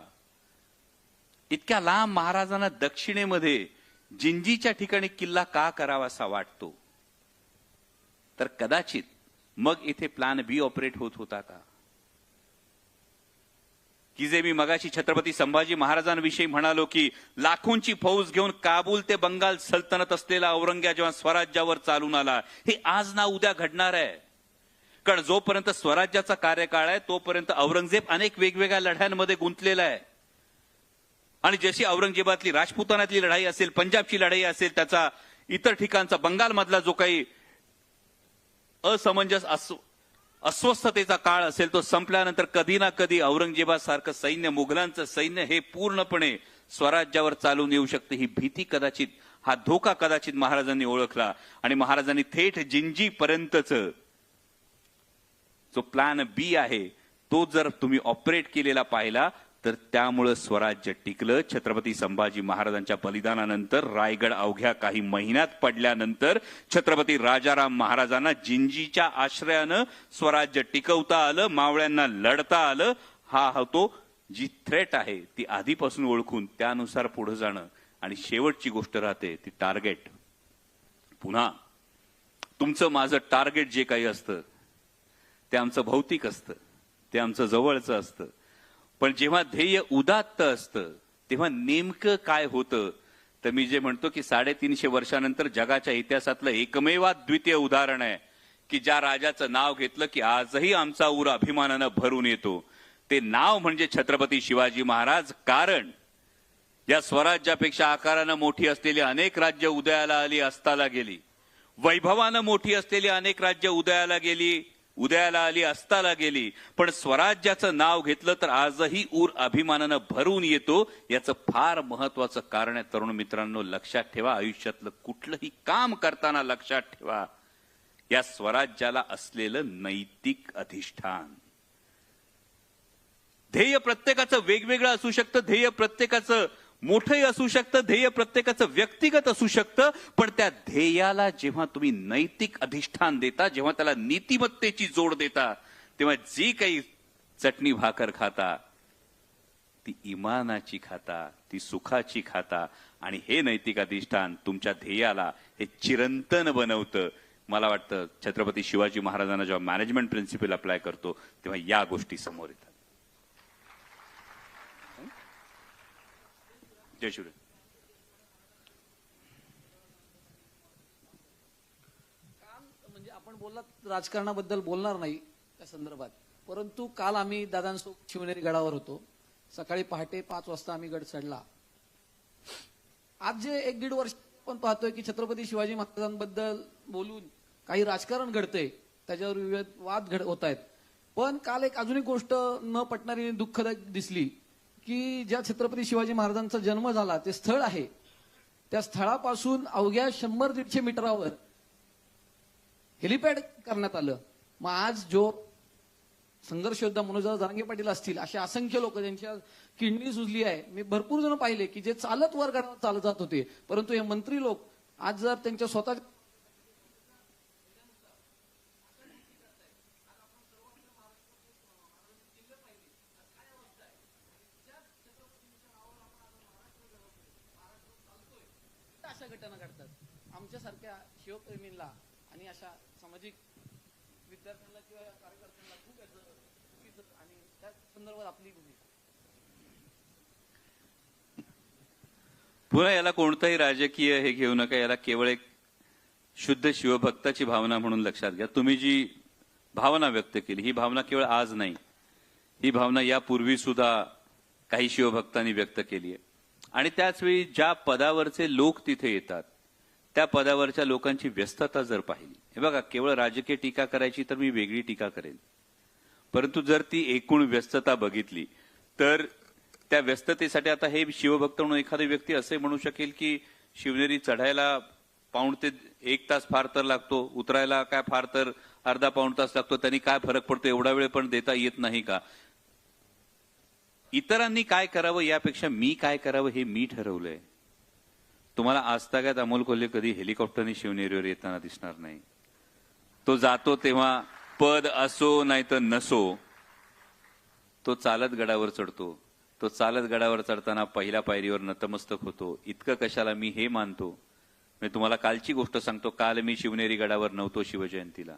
इतक्या लांब महाराजांना दक्षिणेमध्ये जिंजीच्या ठिकाणी किल्ला का करावा असा वाटतो? तर कदाचित मग इथे प्लॅन बी ऑपरेट होत होता का? की जे मी मगाशी छत्रपती संभाजी महाराजांविषयी म्हणालो की लाखोंची फौज घेऊन काबूल ते बंगाल सल्तनत असलेला औरंग्या जेव्हा स्वराज्यावर चालून आला, हे आज ना उद्या घडणार आहे. कारण जोपर्यंत स्वराज्याचा कार्यकाळ आहे तोपर्यंत औरंगजेब अनेक वेगवेगळ्या लढ्यांमध्ये गुंतलेला आहे. आणि जशी औरंगजेबातली राजपुतानातली लढाई असेल, पंजाबची लढाई असेल, त्याचा इतर ठिकाणचा बंगालमधला जो काही असमंजस अस्वस्थतेचा काळ असेल तो संपल्यानंतर कधी ना कधी औरंगजेबासारखं सैन्य, मुघलांचं सैन्य हे पूर्णपणे स्वराज्यावर चालून येऊ शकते. ही भीती कदाचित, हा धोका कदाचित महाराजांनी ओळखला आणि महाराजांनी थेट जिंजी पर्यंतच जो प्लॅन बी आहे तो जर तुम्ही ऑपरेट केलेला पाहिला तर त्यामुळे स्वराज्य टिकलं. छत्रपती संभाजी महाराजांच्या बलिदानानंतर रायगड अवघ्या काही महिन्यात पडल्यानंतर छत्रपती राजाराम महाराजांना जिंजीच्या आश्रयानं स्वराज्य टिकवता आलं, मावळ्यांना लढता आलं. हा होतो जी थ्रेट आहे ती आधीपासून ओळखून त्यानुसार पुढे जाणं. आणि शेवटची गोष्ट राहते ती टार्गेट. पुन्हा तुमचं माझं टार्गेट जे काही असतं ते आमचं भौतिक असतं, ते आमचं जवळचं असतं. पण जेव्हा ध्येय उदात्त असतं तेव्हा नेमकं काय होतं तर मी जे म्हणतो की 350 वर्षानंतर जगाच्या इतिहासातलं एकमेवाद्वितीय उदाहरण आहे की ज्या राजाचं नाव घेतलं की आजही आमचा ऊर अभिमानानं भरून येतो. ते नाव म्हणजे छत्रपती शिवाजी महाराज. कारण या स्वराज्यापेक्षा आकारानं मोठी असलेली अनेक राज्य उदयाला आली, अस्ताला गेली. वैभवानं मोठी असलेली अनेक राज्य उदयाला आली, अस्ताला गेली. पण स्वराज्याचं नाव घेतलं तर आजही ऊर अभिमानानं भरून येतो. याचं फार महत्वाचं कारण आहे तरुण मित्रांनो. लक्षात ठेवा, आयुष्यातलं कुठलंही काम करताना लक्षात ठेवा, या स्वराज्याला असलेलं नैतिक अधिष्ठान. ध्येय प्रत्येकाचं वेगवेगळं असू शकतं, ध्येय प्रत्येकाचं मोठंही असू शकतं, ध्येय प्रत्येकाचं व्यक्तिगत असू शकतं. पण त्या ध्येयाला जेव्हा तुम्ही नैतिक अधिष्ठान देता, जेव्हा त्याला नीतिमत्तेची जोड देता, तेव्हा जी काही चटणी भाकर खाता ती इमानाची खाता, ती सुखाची खाता. आणि हे नैतिक अधिष्ठान तुमच्या ध्येयाला हे चिरंतन बनवतं. मला वाटतं छत्रपती शिवाजी महाराजांना जेव्हा मॅनेजमेंट प्रिन्सिपल अप्लाय करतो तेव्हा या गोष्टी समोर येतात. जय शिवराय. म्हणजे आपण बोललात, राजकारणाबद्दल बोलणार नाही त्या संदर्भात, परंतु काल आम्ही दादांसोबत शिवनेरी गडावर होतो. सकाळी पहाटे 5 वाजता आम्ही गड चढला. आज जे 1-1.5 वर्ष आपण पाहतोय की छत्रपती शिवाजी महाराजांबद्दल बोलून काही राजकारण घडतंय, त्याच्यावर विविध वाद होत आहेत. पण काल एक अजून एक गोष्ट न पटणारी दुःखदायक दिसली की ज्या छत्रपती शिवाजी महाराजांचा जन्म झाला ते स्थळ आहे, त्या स्थळापासून अवघ्या 100-150 मीटरावर हेलिपॅड करण्यात आलं. मग आज जो संघर्ष योद्धा मनोजदादा जरांगे पाटील असतील, असे असंख्य लोक ज्यांच्या किडनी सुजली आहे, मी भरपूर जण पाहिले की जे चालत वर गडावर चालत जात होते. परंतु हे मंत्री लोक आज जर त्यांच्या स्वतः अशा घटना घडतात, आमच्यासारख्या शिवप्रेमींना आणि अशा सामाजिक विद्यार्थ्यांना किंवा कार्यकर्त्यांना खूप याचं चुकीचं, आणि त्या संदर्भात आपली भूमिका. पुन्हा याला कोणतंही राजकीय हे घेऊ नका. याला केवळ एक शुद्ध शिवभक्ताची भावना म्हणून लक्षात घ्या. तुम्ही जी भावना व्यक्त केली, ही भावना केवळ आज नाही, ही भावना यापूर्वी सुद्धा काही शिवभक्तांनी व्यक्त केली आहे. आणि त्याचवेळी ज्या पदावरचे लोक तिथे येतात, त्या पदावरच्या लोकांची व्यस्तता जर पाहिली, हे बघा, केवळ राजकीय टीका करायची तर मी वेगळी टीका करेन, परंतु जर ती एकूण व्यस्तता बघितली तर त्या व्यस्ततेसाठी आता हे शिवभक्त म्हणून एखादी व्यक्ती असे म्हणू शकेल की शिवनेरी चढायला 1 ते 1 तास फार तर लागतो, उतरायला काय फार तर अर्धा-पाऊण तास लागतो, त्यांनी काय फरक पडतो, एवढा वेळ पण देता येत नाही का? इतरांनी काय करावं यापेक्षा मी काय करावं हे मी ठरवलंय. तुम्हाला आजतागायत अमोल कोल्हे कधी हेलिकॉप्टरने शिवनेरीवर येताना दिसणार नाही. तो जातो तेव्हा पद असो नाही तर नसो, तो चालत गडावर चढतो. तो चालत गडावर चढताना पहिल्या पायरीवर नतमस्तक होतो. इतकं कशाला मी हे मानतो. मी तुम्हाला कालची गोष्ट सांगतो. काल मी शिवनेरी गडावर नव्हतो शिवजयंतीला.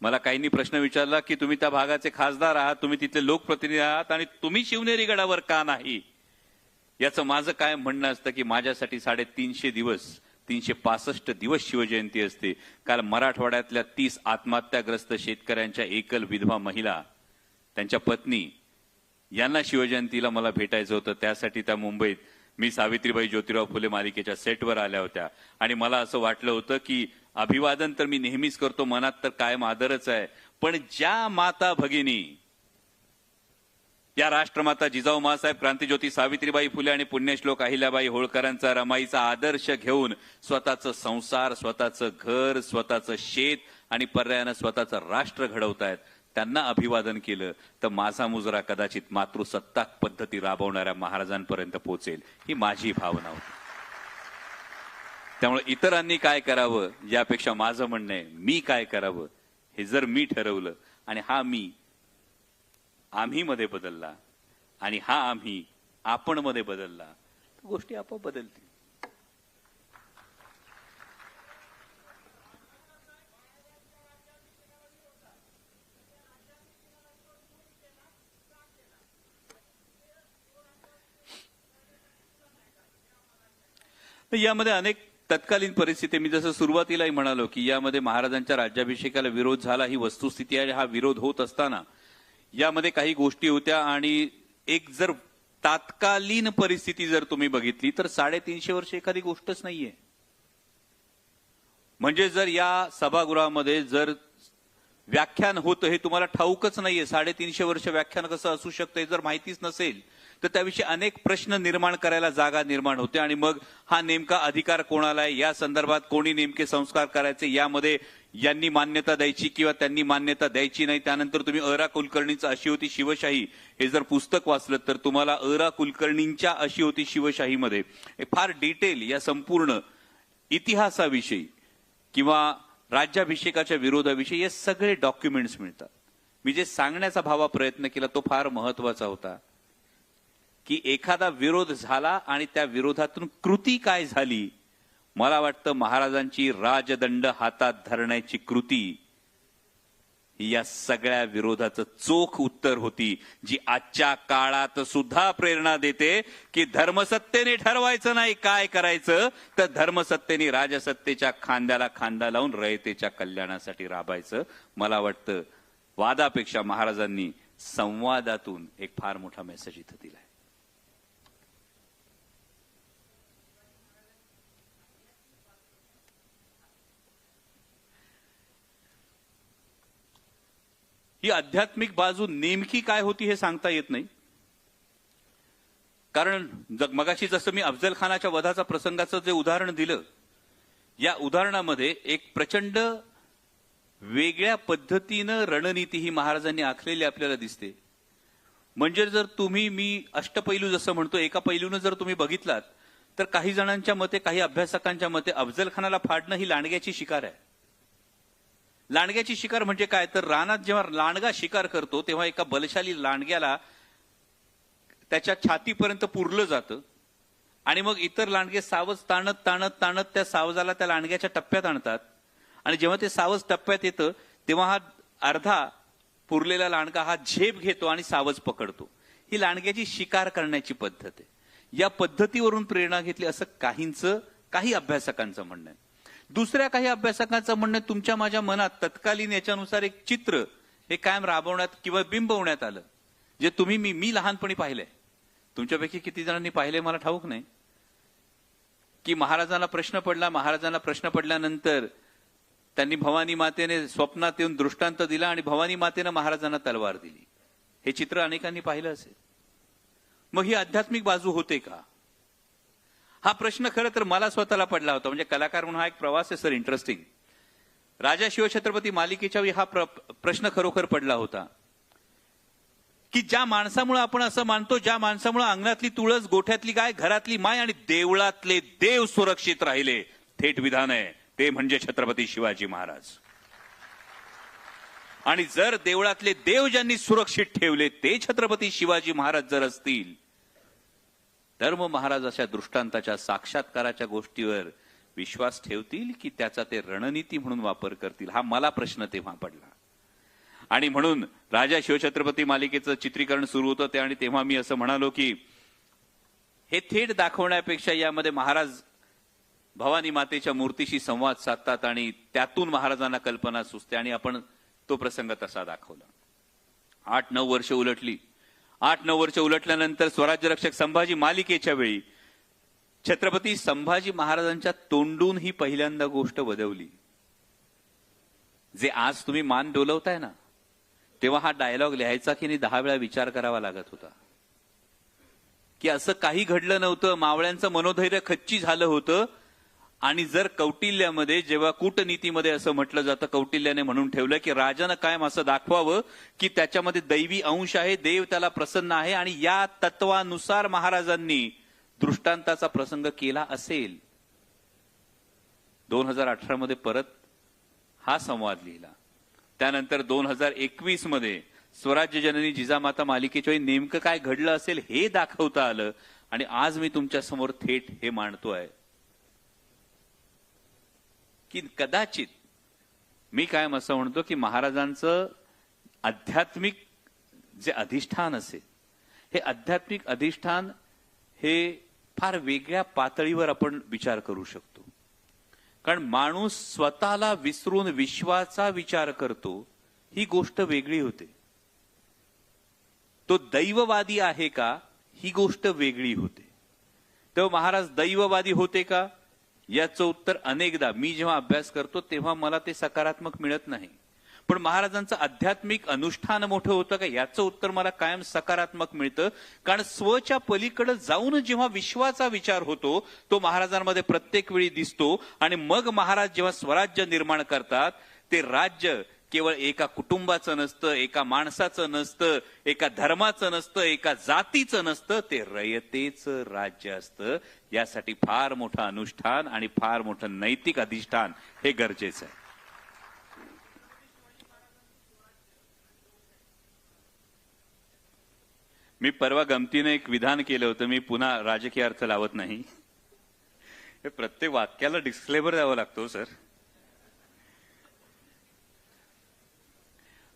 मला काहींनी प्रश्न विचारला की तुम्ही त्या भागाचे खासदार आहात, तुम्ही तिथले लोकप्रतिनिधी आहात आणि तुम्ही शिवनेरी गडावर का नाही? याचं माझं काय म्हणणं असतं की माझ्यासाठी 350 दिवस 365 दिवस शिवजयंती असते. काल मराठवाड्यातल्या 30 आत्महत्याग्रस्त शेतकऱ्यांच्या एकल विधवा महिला, त्यांच्या पत्नी यांना शिवजयंतीला मला भेटायचं होतं. त्यासाठी त्या मुंबईत मी सावित्रीबाई ज्योतिराव फुले मालिकेच्या सेटवर आल्या होत्या आणि मला असं वाटलं होतं की अभिवादन तर मी नेहमीच करतो, मनात तर कायम आदरच आहे, पण ज्या माता भगिनी या राष्ट्रमाता जिजाऊ माँसाहेब, क्रांतिज्योती सावित्रीबाई फुले आणि पुण्यश्लोक अहिल्याबाई होळकरांचा, रमाईचा आदर्श घेऊन स्वतःचं संसार, स्वतःचं घर, स्वतःचं शेत आणि पर्यायानं स्वतःचं राष्ट्र घडवतायत, त्यांना अभिवादन केलं तर माझा मुजरा कदाचित मातृसत्ताक पद्धती राबवणाऱ्या महाराजांपर्यंत पोहोचेल, ही माझी भावना होती. त्यामुळे इतरांनी काय करावं यापेक्षा माझं म्हणणं आहे मी काय करावं हे जर मी ठरवलं आणि हा मी आम्ही मध्ये बदलला आणि हा आम्ही आपण मध्ये बदलला तर गोष्टी आपोआप बदलतील. यामध्ये अनेक तत्कालीन परिस्थिती, मी जसं सुरुवातीलाही म्हणालो की यामध्ये महाराजांच्या राज्याभिषेकाला विरोध झाला, ही वस्तुस्थिती आहे. हा विरोध होत असताना यामध्ये काही गोष्टी होत्या आणि एक जर तात्कालीन परिस्थिती जर तुम्ही बघितली तर 350 वर्ष एखादी गोष्टच नाहीये. म्हणजे जर या सभागृहामध्ये जर व्याख्यान होतं हे तुम्हाला ठाऊकच नाहीये, 350 वर्ष व्याख्यान कसं असू शकतं हे जर माहितीच नसेल तर त्याविषयी अनेक प्रश्न निर्माण करायला जागा निर्माण होते. आणि मग हा नेमका अधिकार कोणाला आहे, या संदर्भात कोणी नेमके संस्कार करायचे, यामध्ये यांनी मान्यता द्यायची किंवा त्यांनी मान्यता द्यायची नाही. त्यानंतर तुम्ही अ.रा. कुलकर्णींचं अशी होती शिवशाही हे जर पुस्तक वाचलं तर तुम्हाला अ.रा. कुलकर्णींच्या अशी होती शिवशाहीमध्ये फार डिटेल या संपूर्ण इतिहासाविषयी किंवा राज्याभिषेकाच्या विरोधाविषयी हे सगळे डॉक्युमेंट्स मिळतात. मी जे सांगण्याचा भावा प्रयत्न केला तो फार महत्वाचा होता की एखादा विरोध झाला आणि त्या विरोधातून कृती काय झाली. मला वाटतं महाराजांची राजदंड हातात धरण्याची कृती या सगळ्या विरोधाचं चोख उत्तर होती, जी आजच्या काळात सुद्धा प्रेरणा देते की धर्मसत्तेने ठरवायचं नाही काय करायचं, तर धर्मसत्तेने राजसत्तेच्या खांद्याला खांदा लावून रयतेच्या कल्याणासाठी राबायचं. मला वाटतं वादापेक्षा महाराजांनी संवादातून एक फार मोठा मेसेज इथं दिलाय. ही आध्यात्मिक बाजू नेमकी काय होती हे सांगता येत नाही. कारण मगाशी जसं मी अफजल खानाच्या वधाचा प्रसंगाचं जे उदाहरण दिलं, या उदाहरणामध्ये एक प्रचंड वेगळ्या पद्धतीनं रणनीती ही महाराजांनी आखलेली आपल्याला दिसते. म्हणजे जर तुम्ही मी अष्टपैलू जसं म्हणतो एका पैलूनं जर तुम्ही बघितलात तर काही जणांच्या मते, काही अभ्यासकांच्या मते अफजल खानाला फाडणं ही लांडग्याची शिकार आहे. लांडग्याची शिकार म्हणजे काय, तर रानात जेव्हा लांडगा शिकार करतो तेव्हा एका बलशाली लांडग्याला त्याच्या छातीपर्यंत पुरलं जातं आणि मग इतर लांडगे सावज ताणत ताणत ताणत त्या सावजाला त्या लांडग्याच्या टप्प्यात आणतात. आणि जेव्हा ते सावज टप्प्यात येतं तेव्हा हा अर्धा पुरलेला लांडगा हा झेप घेतो आणि सावज पकडतो. ही लांडग्याची शिकार करण्याची पद्धत आहे. या पद्धतीवरून प्रेरणा घेतली असं काही अभ्यासकांचं म्हणणं आहे. दुसऱ्या काही अभ्यासकांचं म्हणणं तुमच्या माझ्या मनात तत्कालीन याच्यानुसार एक चित्र हे कायम राबवण्यात किंवा बिंबवण्यात आलं, जे तुम्ही मी लहानपणी पाहिलंय. तुमच्यापैकी किती जणांनी पाहिले मला ठाऊक नाही. की महाराजांना प्रश्न पडल्यानंतर त्यांनी भवानी मातेने स्वप्नात येऊन दृष्टांत दिला आणि भवानी मातेनं महाराजांना तलवार दिली. हे चित्र अनेकांनी पाहिलं असेल. मग ही आध्यात्मिक बाजू होते का, हा प्रश्न खरं तर मला स्वतःला पडला होता. म्हणजे कलाकार म्हणून हा एक प्रवास आहे सर, इंटरेस्टिंग. राजा शिवछत्रपती मालिकेच्या वेळी हा प्रश्न खरोखर पडला होता की ज्या माणसामुळे आपण असं मानतो, ज्या माणसामुळे अंगणातली तुळस, गोठ्यातली गाय, घरातली माय आणि देवळातले देव सुरक्षित राहिले, थेट विधान आहे ते म्हणजे छत्रपती शिवाजी महाराज. आणि जर देवळातले देव ज्यांनी सुरक्षित ठेवले ते छत्रपती शिवाजी महाराज जर असतील तर मग महाराज अशा दृष्टांताच्या साक्षात्काराच्या गोष्टीवर विश्वास ठेवतील की त्याचा ते रणनीती म्हणून वापर करतील. हा मला प्रश्न तेव्हा पडला. आणि म्हणून राजा शिवछत्रपती मालिकेचं चित्रीकरण सुरू होतं ते, आणि तेव्हा मी असं म्हणालो की हे थेट दाखवण्यापेक्षा यामध्ये महाराज भवानी मातेच्या मूर्तीशी संवाद साधतात आणि त्यातून महाराजांना कल्पना सुचते आणि आपण तो प्रसंग तसा दाखवला. 8-9 वर्ष उलटली. 8-9 वर्ष उलटल्यानंतर स्वराज्य रक्षक संभाजी मालिकेच्या वेळी छत्रपती संभाजी महाराजांच्या तोंडून ही पहिल्यांदा गोष्ट वदवली. जे आज तुम्ही मान डोलवताय ना, तेव्हा हा डायलॉग लिहायचा की नाही 10 वेळा विचार करावा लागत होता. की असं काही घडलं नव्हतं, मावळ्यांचं मनोधैर्य खच्ची झालं होतं. आणि जर कौटिल्यामध्ये जेव्हा कूटनीतीमध्ये असं म्हटलं जातं, कौटिल्याने म्हणून ठेवलं की राजानं कायम असं दाखवावं की त्याच्यामध्ये दैवी अंश आहे, देव त्याला प्रसन्न आहे, आणि या तत्वानुसार महाराजांनी दृष्टांताचा प्रसंग केला असेल. 2018 मध्ये परत हा संवाद लिहिला. त्यानंतर 2021 मध्ये स्वराज्य जननी जिजामाता मालिकेच्या नेमकं काय घडलं असेल हे दाखवता आलं. आणि आज मी तुमच्या समोर थेट हे मांडतोय की कदाचित मी कायम असं म्हणतो की महाराजांचं आध्यात्मिक जे अधिष्ठान असेल, हे आध्यात्मिक अधिष्ठान हे फार वेगळ्या पातळीवर आपण विचार करू शकतो. कारण माणूस स्वतःला विसरून विश्वाचा विचार करतो, ही गोष्ट वेगळी होते. तो दैववादी आहे का ही गोष्ट वेगळी होते. तेव्हा महाराज दैववादी होते का याचं उत्तर अनेकदा मी जेव्हा अभ्यास करतो तेव्हा मला ते सकारात्मक मिळत नाही. पण महाराजांचं आध्यात्मिक अनुष्ठान मोठं होतं का याचं उत्तर मला कायम सकारात्मक मिळतं. कारण स्वच्या पलीकडे जाऊन जेव्हा विश्वाचा विचार होतो तो महाराजांमध्ये प्रत्येक वेळी दिसतो. आणि मग महाराज जेव्हा स्वराज्य निर्माण करतात ते राज्य केवळ एका कुटुंबाचं नसतं, एका माणसाचं नसतं, एका धर्माचं नसतं, एका जातीचं नसतं, ते रयतेचं राज्य असतं. यासाठी फार मोठं अनुष्ठान आणि फार मोठं नैतिक अधिष्ठान हे गरजेचं आहे. मी परवा गमतीने एक विधान केलं होतं. मी पुन्हा राजकीय अर्थ लावत नाही. हे प्रत्येक वाक्याला डिस्क्लेमर द्यावं लागतो सर.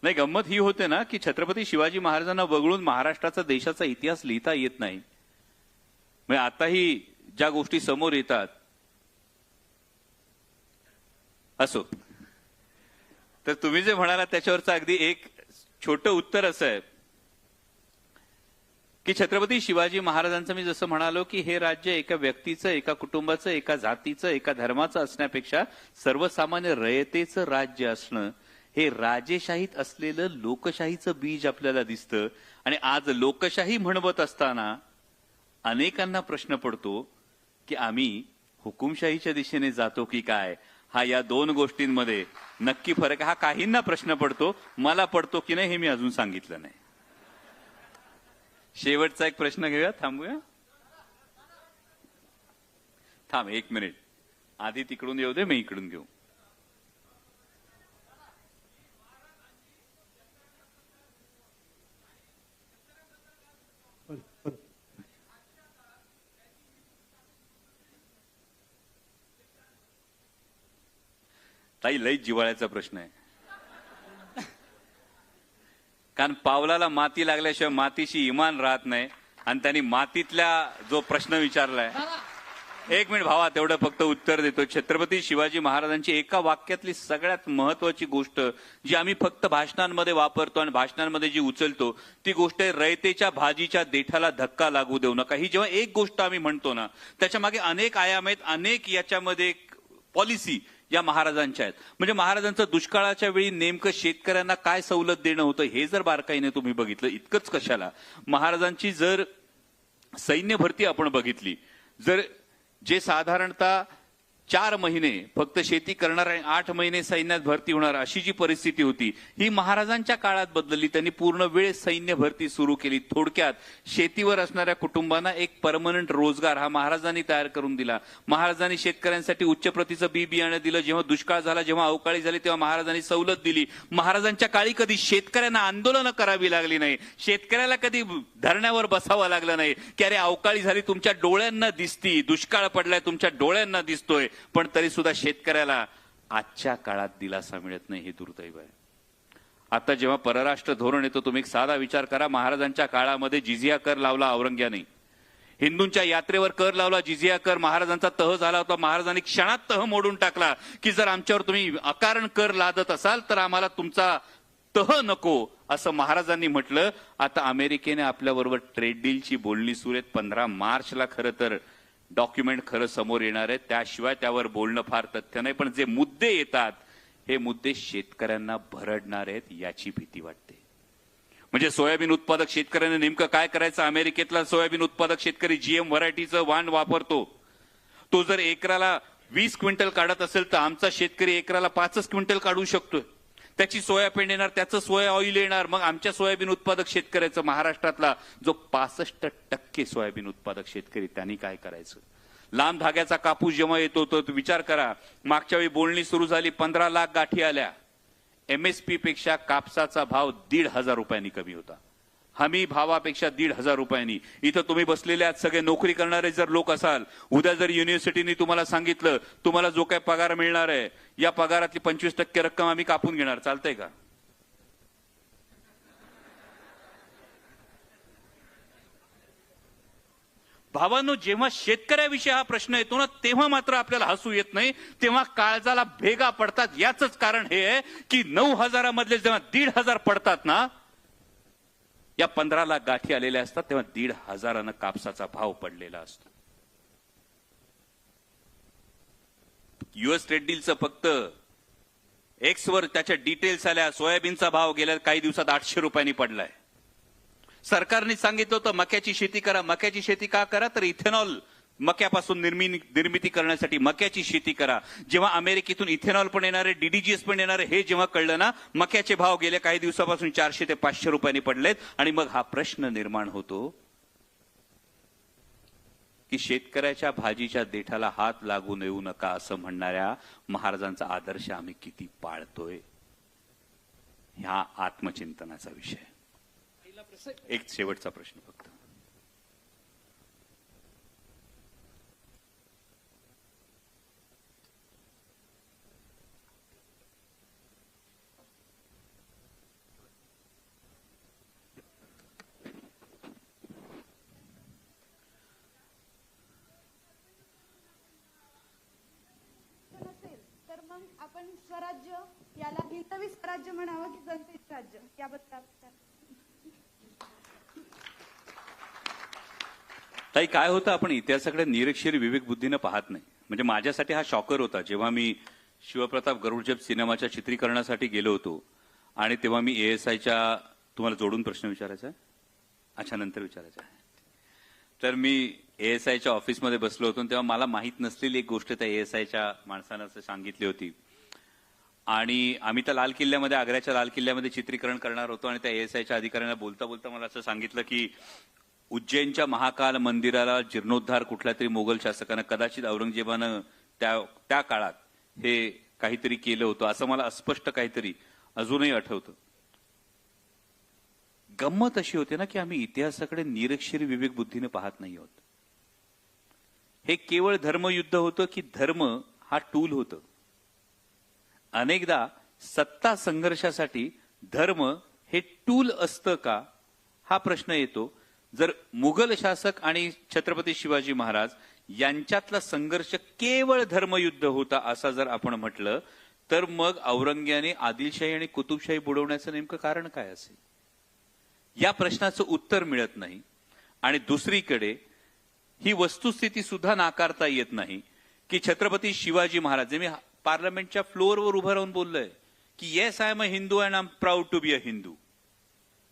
नाही, गंमत ही होते ना की छत्रपती शिवाजी महाराजांना वगळून महाराष्ट्राचा देशाचा इतिहास लिहिता येत नाही. म्हणजे आताही ज्या गोष्टी समोर येतात असो. तर तुम्ही जे म्हणाला त्याच्यावरचं अगदी एक छोटं उत्तर असं आहे की छत्रपती शिवाजी महाराजांचं मी जसं म्हणालो की हे राज्य एका व्यक्तीचं, एका कुटुंबाचं, एका जातीचं, एका धर्माचं असण्यापेक्षा सर्वसामान्य रयतेचं राज्य असणं हे राजेशाहीत असलेलं लोकशाहीचं बीज आपल्याला दिसतं. आणि आज लोकशाही म्हणवत असताना अनेकांना प्रश्न पडतो की आम्ही हुकुमशाहीच्या दिशेने जातो की काय. हा या दोन गोष्टींमध्ये नक्की फरक आहे. हा काहींना प्रश्न पडतो, मला पडतो की नाही हे मी अजून सांगितलं नाही. शेवटचा एक प्रश्न घेऊया, थांबूया. थांब 1 मिनिट, आधी तिकडून येऊ दे, मी इकडून घेऊ. ताई लई जिव्हाळ्याचा प्रश्न आहे. कारण पावलाला माती लागल्याशिवाय मातीशी इमान राहत नाही. आणि त्यांनी मातीतल्या जो प्रश्न विचारलाय, 1 मिनिट भावा तेवढं फक्त उत्तर देतो. छत्रपती शिवाजी महाराजांची एका वाक्यातली सगळ्यात महत्वाची गोष्ट जी आम्ही फक्त भाषणांमध्ये वापरतो आणि भाषणांमध्ये जी उचलतो ती गोष्ट आहे रयतेच्या भाजीच्या देठाला धक्का लागू देऊ नका. ही जेव्हा एक गोष्ट आम्ही म्हणतो ना त्याच्या मागे अनेक आयाम आहेत, अनेक याच्यामध्ये पॉलिसी या महाराजांच्या आहेत. म्हणजे महाराजांचं दुष्काळाच्या वेळी नेमकं शेतकऱ्यांना काय सवलत देणं होतं हे जर बारकाईने तुम्ही बघितलं, इतकंच कशाला, महाराजांची जर सैन्य भरती आपण बघितली, जर जे साधारणतः 4 महिने फक्त शेती करणार आणि 8 महिने सैन्यात भरती होणार अशी जी परिस्थिती होती ही महाराजांच्या काळात बदलली. त्यांनी पूर्ण वेळ सैन्य भरती सुरू केली. थोडक्यात शेतीवर असणाऱ्या कुटुंबांना एक परमनंट रोजगार हा महाराजांनी तयार करून दिला. महाराजांनी शेतकऱ्यांसाठी उच्च प्रतीचं बी बियाणं दिलं. जेव्हा दुष्काळ झाला, जेव्हा अवकाळी झाली तेव्हा महाराजांनी सवलत दिली. महाराजांच्या काळी कधी शेतकऱ्यांना आंदोलनं करावी लागली नाही, शेतकऱ्याला कधी धरण्यावर बसावं लागलं नाही की अरे अवकाळी झाली तुमच्या डोळ्यांना दिसती, दुष्काळ पडलाय तुमच्या डोळ्यांना दिसतोय, पण तरी सुद्धा शेतकऱ्याला आजच्या काळात दिलासा मिळत नाही. हे दुर्दैव आहे. आता जेव्हा परराष्ट्र धोरण येतो तुम्ही एक साधा विचार करा, महाराजांच्या काळामध्ये जिझिया कर लावला औरंग्याने, हिंदूंच्या यात्रेवर कर लावला जिझिया कर, महाराजांचा तह झाला होता, महाराजांनी क्षणात तह मोडून टाकला की जर आमच्यावर तुम्ही अकारण कर लादत असाल तर आम्हाला तुमचा तह नको असं महाराजांनी म्हटलं. आता अमेरिकेने आपल्याबरोबर ट्रेड डीलची बोलणी सुरू आहेत. 15 मार्चला खरं तर डॉक्युमेंट खरं समोर येणार आहे, त्याशिवाय त्यावर बोलणं फार तथ्य नाही. पण जे मुद्दे येतात हे मुद्दे शेतकऱ्यांना भरडणार आहेत याची भीती वाटते. म्हणजे सोयाबीन उत्पादक शेतकऱ्यांनी नेमकं काय करायचं, अमेरिकेतला सोयाबीन उत्पादक शेतकरी जीएम व्हरायटीचं वाण वापरतो. तो जर एकराला 20 क्विंटल काढत असेल तर आमचा शेतकरी एकराला 5 क्विंटल काढू शकतोय. त्याची सोयाबीन येणार, त्याचं सोया ऑइल येणार. मग आमच्या सोयाबीन उत्पादक शेतकऱ्याचं, महाराष्ट्रातला जो 65% सोयाबीन उत्पादक शेतकरी, त्यांनी काय करायचं. लांब धाग्याचा कापूस जेव्हा येतो तो विचार करा, मागच्या वेळी बोलणी सुरू झाली, 15 लाख गाठी आल्या. MSP पेक्षा कापसाचा भाव 1,500 रुपयांनी कमी होता, हमी भावापेक्षा 1,500 रुपयांनी. इथं तुम्ही बसलेले आहात सगळे नोकरी करणारे जर लोक असाल, उद्या जर युनिव्हर्सिटीने तुम्हाला सांगितलं तुम्हाला जो काही पगार मिळणार आहे या पगारातली 25% रक्कम आम्ही कापून घेणार, चालतंय का? भावांनो, जेव्हा शेतकऱ्याविषयी हा प्रश्न येतो ना तेव्हा मात्र आपल्याला हसू येत नाही, तेव्हा काळजाला भेगा पडतात. याच कारण हे आहे की 9,000 मधले जेव्हा 1,500 पडतात ना या 15 लाख गाठी आलेल्या असतात तेव्हा 1,500 कापसाचा भाव पडलेला असतो. युएस ट्रेड डीलचं फक्त एक्सवर त्याच्या डिटेल्स आल्या. सोयाबीनचा भाव गेल्या काही दिवसात 800 रुपयांनी पडलाय. सरकारने सांगितलं होतं मक्याची शेती करा. मक्याची शेती का करा? तर इथेनॉल मक्यापासून निर्मिती करण्यासाठी मक्याची शेती करा. जेव्हा अमेरिकेतून इथेनॉल पण येणार आहे, डीडीजीएस पण येणार आहे, हे जेव्हा कळलं ना, मक्याचे भाव गेल्या काही दिवसापासून 400 ते 500 रुपयांनी पडलेत. आणि मग हा प्रश्न निर्माण होतो की शेतकऱ्याच्या भाजीच्या देठाला हात लागू येऊ नका असं म्हणणाऱ्या महाराजांचा आदर्श आम्ही किती पाळतोय. ह्या आत्मचिंतनाचा विषय. एक शेवटचा प्रश्न फक्त. नसेल तर मग आपण स्वराज्य याला हिंदवी स्वराज्य म्हणावं की जनतेचे राज्य याबद्दल आपलं ताई काय होतं, आपण इतिहासाकडे निरीक्षर विवेक बुद्धीनं पाहत नाही. म्हणजे माझ्यासाठी हा शॉकर होता जेव्हा मी शिवप्रताप गरुडजप सिनेमाच्या चित्रीकरणासाठी गेलो होतो आणि तेव्हा मी एएसआयच्या, तुम्हाला जोडून प्रश्न विचारायचा आहे? अच्छा, नंतर विचारायचा आहे. तर मी एएसआयच्या ऑफिसमध्ये बसलो होतो तेव्हा मला माहित नसलेली एक गोष्ट त्या एएसआयच्या माणसानं असं सांगितली होती. आणि आम्ही त्या लाल किल्ल्यामध्ये, आग्र्याच्या लाल किल्ल्यामध्ये चित्रीकरण करणार होतो आणि त्या एएसआयच्या अधिकाऱ्यांना बोलता बोलता मला असं सांगितलं की उज्जैनच्या महाकाल मंदिराला जीर्णोद्धार कुठल्या तरी मोगल शासकानं, कदाचित औरंगजेबानं त्या काळात हे काहीतरी केलं होतं असं मला अस्पष्ट काहीतरी अजूनही आठवतं. गंमत अशी होते ना की आम्ही इतिहासाकडे निरक्षरी विवेक बुद्धीने पाहत नाही आहोत. हे केवळ धर्मयुद्ध होतं की धर्म हा टूल होतं. अनेकदा सत्ता संघर्षासाठी धर्म हे टूल असतं का हा प्रश्न येतो. जर मुघल शासक आणि छत्रपती शिवाजी महाराज यांच्यातला संघर्ष केवळ धर्मयुद्ध होता असं जर आपण म्हटलं तर मग औरंग्याने आदिलशाही आणि कुतुबशाही बुडवण्याचं नेमकं कारण काय असेल? या प्रश्नाचं उत्तर मिळत नाही. आणि दुसरीकडे ही वस्तुस्थिती सुद्धा नाकारता येत नाही की छत्रपती शिवाजी महाराज, मी पार्लमेंटच्या फ्लोअरवर उभं राहून बोललोय की yes I am a Hindu and I am proud to be a Hindu.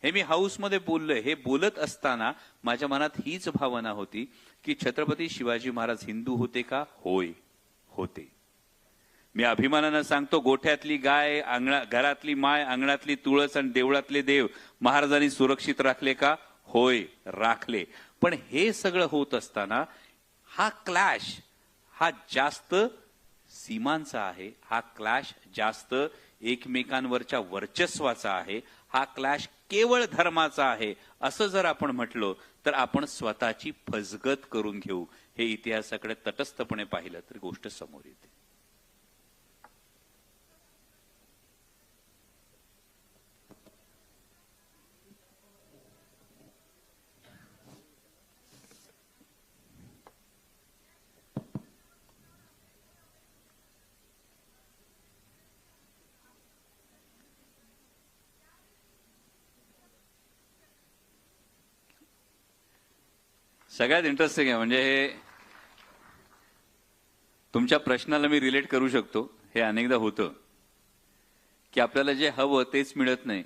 हे मी हाऊसमध्ये बोललोय. हे बोलत असताना माझ्या मनात हीच भावना होती की छत्रपती शिवाजी महाराज हिंदू होते का? होय, होते. मी अभिमानानं सांगतो, गोठ्यातली गाय, घरातली माय, अंगणातली तुळस आणि देवळातले देव महाराजांनी सुरक्षित राखले का? होय, राखले. पण हे सगळं होत असताना हा क्लॅश हा जास्त सीमांचा आहे. हा क्लॅश जास्त एकमेकांवरच्या वर्चस्वाचा आहे. हा क्लॅश केवळ धर्माचा आहे असं जर आपण म्हटलो तर आपण स्वतःची फसगत करून घेऊ. हे इतिहासाकडे तटस्थपणे पाहिलं तर गोष्ट समोर येते. सगळ्यात इंटरेस्टिंग आहे म्हणजे हे तुमच्या प्रश्नाला मी रिलेट करू शकतो. हे अनेकदा होतं की आपल्याला जे हवं तेच मिळत नाही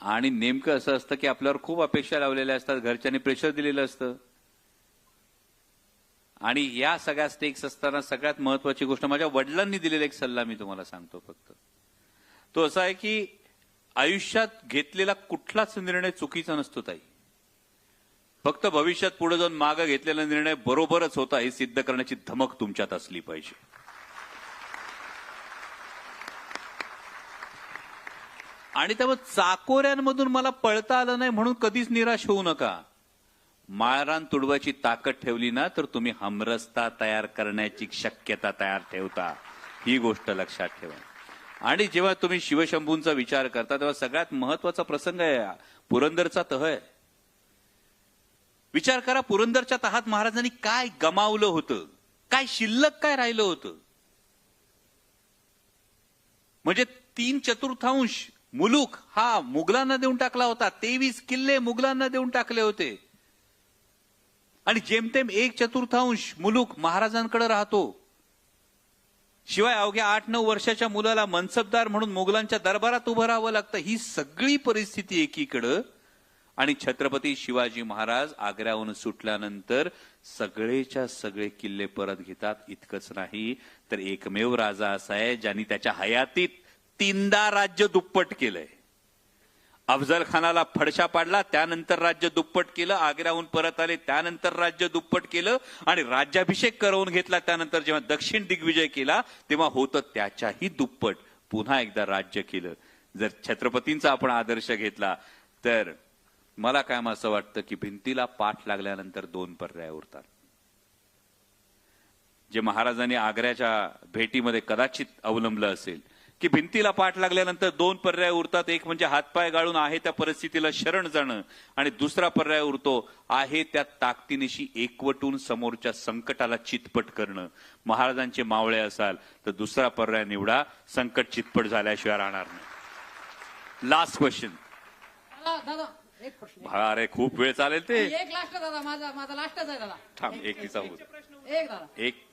आणि नेमकं असं असतं की आपल्यावर खूप अपेक्षा लावलेल्या असतात, घरच्यांनी प्रेशर दिलेलं असतं. आणि या सगळ्या स्टेक्स असताना सगळ्यात महत्वाची गोष्ट माझ्या वडिलांनी दिलेला एक सल्ला मी तुम्हाला सांगतो फक्त. तो असा आहे की आयुष्यात घेतलेला कुठलाच निर्णय चुकीचा नसतो ताई. फक्त भविष्यात पुढे जाऊन मागे घेतलेला निर्णय बरोबरच होता हे सिद्ध करण्याची धमक तुमच्यात असली पाहिजे. आणि त्यामुळे चाकोऱ्यांमधून मला पळता आलं नाही म्हणून कधीच निराश होऊ नका. माळरान तुडवायची ताकद ठेवली ना तर तुम्ही हमरस्ता तयार करण्याची शक्यता तयार ठेवता. ही गोष्ट लक्षात ठेवा. आणि जेव्हा तुम्ही शिवशंभूंचा विचार करता तेव्हा सगळ्यात महत्वाचा प्रसंग आहे पुरंदरचा तह आहे. विचार करा, पुरंदरच्या तहात महाराजांनी काय गमावलं होतं, काय शिल्लक काय राहिलं होतं. म्हणजे 3/4 मुलूक हा मुघलांना देऊन टाकला होता. 23 किल्ले मुघलांना देऊन टाकले होते. आणि जेमतेम 1/4 मुलूक महाराजांकडे राहतो. शिवाय अवघ्या 8-9 वर्षाच्या मुलाला मनसबदार म्हणून मुघलांच्या दरबारात उभं राहावं लागतं. ही सगळी परिस्थिती एकीकडं, आणि छत्रपती शिवाजी महाराज आग्र्याहून सुटल्यानंतर सगळेच्या सगळे किल्ले परत घेतात. इतकंच नाही तर एकमेव राजा असा आहे ज्यांनी त्याच्या हयातीत 3दा राज्य दुप्पट केलंय. अफजल खानाला फडशा पाडला, त्यानंतर राज्य दुप्पट केलं. आग्र्याहून परत आले, त्यानंतर राज्य दुप्पट केलं. आणि राज्याभिषेक करवून घेतला त्यानंतर जेव्हा दक्षिण दिग्विजय केला तेव्हा होतं त्याच्याही दुप्पट पुन्हा एकदा राज्य केलं. जर छत्रपतींचा आपण आदर्श घेतला तर मला काय असं वाटतं की भिंतीला पाठ लागल्यानंतर 2 पर्याय उरतात. जे महाराजांनी आग्र्याच्या भेटीमध्ये कदाचित अवलंबलं असेल की भिंतीला पाठ लागल्यानंतर 2 पर्याय उरतात. एक म्हणजे हातपाय गाळून आहे त्या परिस्थितीला शरण जाणं, आणि दुसरा पर्याय उरतो आहे त्या ताकदीनिशी एकवटून समोरच्या संकटाला चितपट करणं. महाराजांचे मावळे असाल तर दुसरा पर्याय निवडा, संकट चितपट झाल्याशिवाय राहणार नाही. Last question. दादा एक प्रश्न. अरे खूप वेळ चालेल ते. एक लास्ट दादा, माझा लास्टच आहे दादा. थांब, एक तिचा होऊ दे. एक दादा,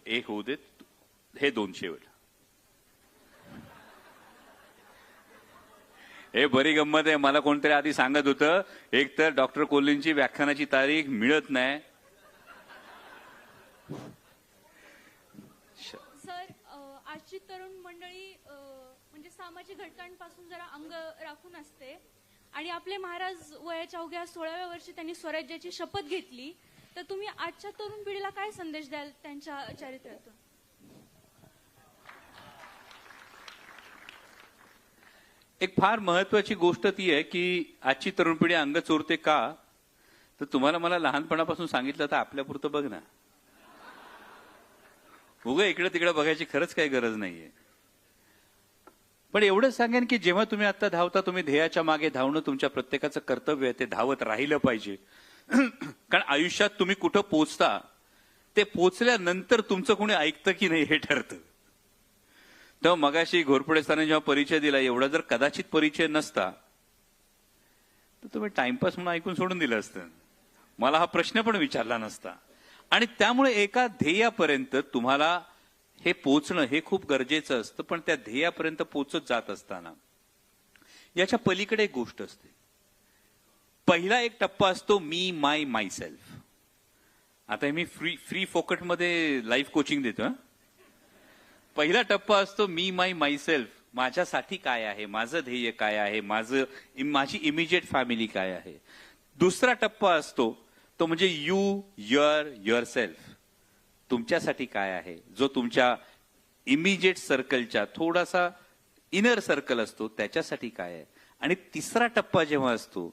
एक होऊ देत. हे 2 शेवट. हे बरी गंमत आहे. मला कोणतरी आधी सांगत होतं एक तर डॉक्टर कोल्हेंची व्याख्यानाची तारीख मिळत नाही. सर, आजची तरुण मंडळी म्हणजे सामाजिक घटकांपासून जरा अंग राखून असते, आणि आपले महाराज वयाच्या अवघ्या 16व्या वर्षी त्यांनी स्वराज्याची शपथ घेतली. तर तुम्ही आजच्या तरुण पिढीला काय संदेश द्याल त्यांच्या चरित्रातून? एक फार महत्वाची गोष्ट ती आहे की आजची तरुण पिढी अंग चोरते का, तर तुम्हाला मला लहानपणापासून सांगितलं तर आपल्यापुरतं बघ ना. उगा इकडे तिकडे बघायची खरंच काही गरज नाहीये. पण एवढंच सांगेन की जेव्हा तुम्ही आता धावता, तुम्ही ध्येयाच्या मागे धावणं तुमच्या प्रत्येकाचं कर्तव्य आहे. ते धावत राहिलं पाहिजे. कारण आयुष्यात तुम्ही कुठं पोचता ते पोचल्यानंतर तुमचं कोणी ऐकतं की नाही हे ठरतं. तेव्हा मगाशी घोरपडे सरांनी जेव्हा परिचय दिला, एवढा जर कदाचित परिचय नसता तर तुम्ही टाइमपास म्हणून ऐकून सोडून दिलं असतं. मला हा प्रश्न पण विचारला नसता. आणि त्यामुळे एका ध्येयापर्यंत तुम्हाला हे पोचणं हे खूप गरजेचं असतं. पण त्या ध्येयापर्यंत पोचत जात असताना याच्या पलीकडे एक गोष्ट असते. पहिला एक टप्पा असतो मी माय मायसेल्फ. आता मी फ्री फोकटमध्ये लाईफ कोचिंग देतो. पहिला टप्पा असतो मी माय मायसेल्फ. माझ्यासाठी काय आहे, माझं ध्येय काय आहे, माझी इमिजिएट फॅमिली काय आहे. दुसरा टप्पा असतो तो म्हणजे युअर सेल्फ. तुमच्यासाठी काय आहे, जो तुमच्या इमिजिएट सर्कलच्या थोडासा इनर सर्कल असतो त्याच्यासाठी काय आहे. आणि तिसरा टप्पा जेव्हा असतो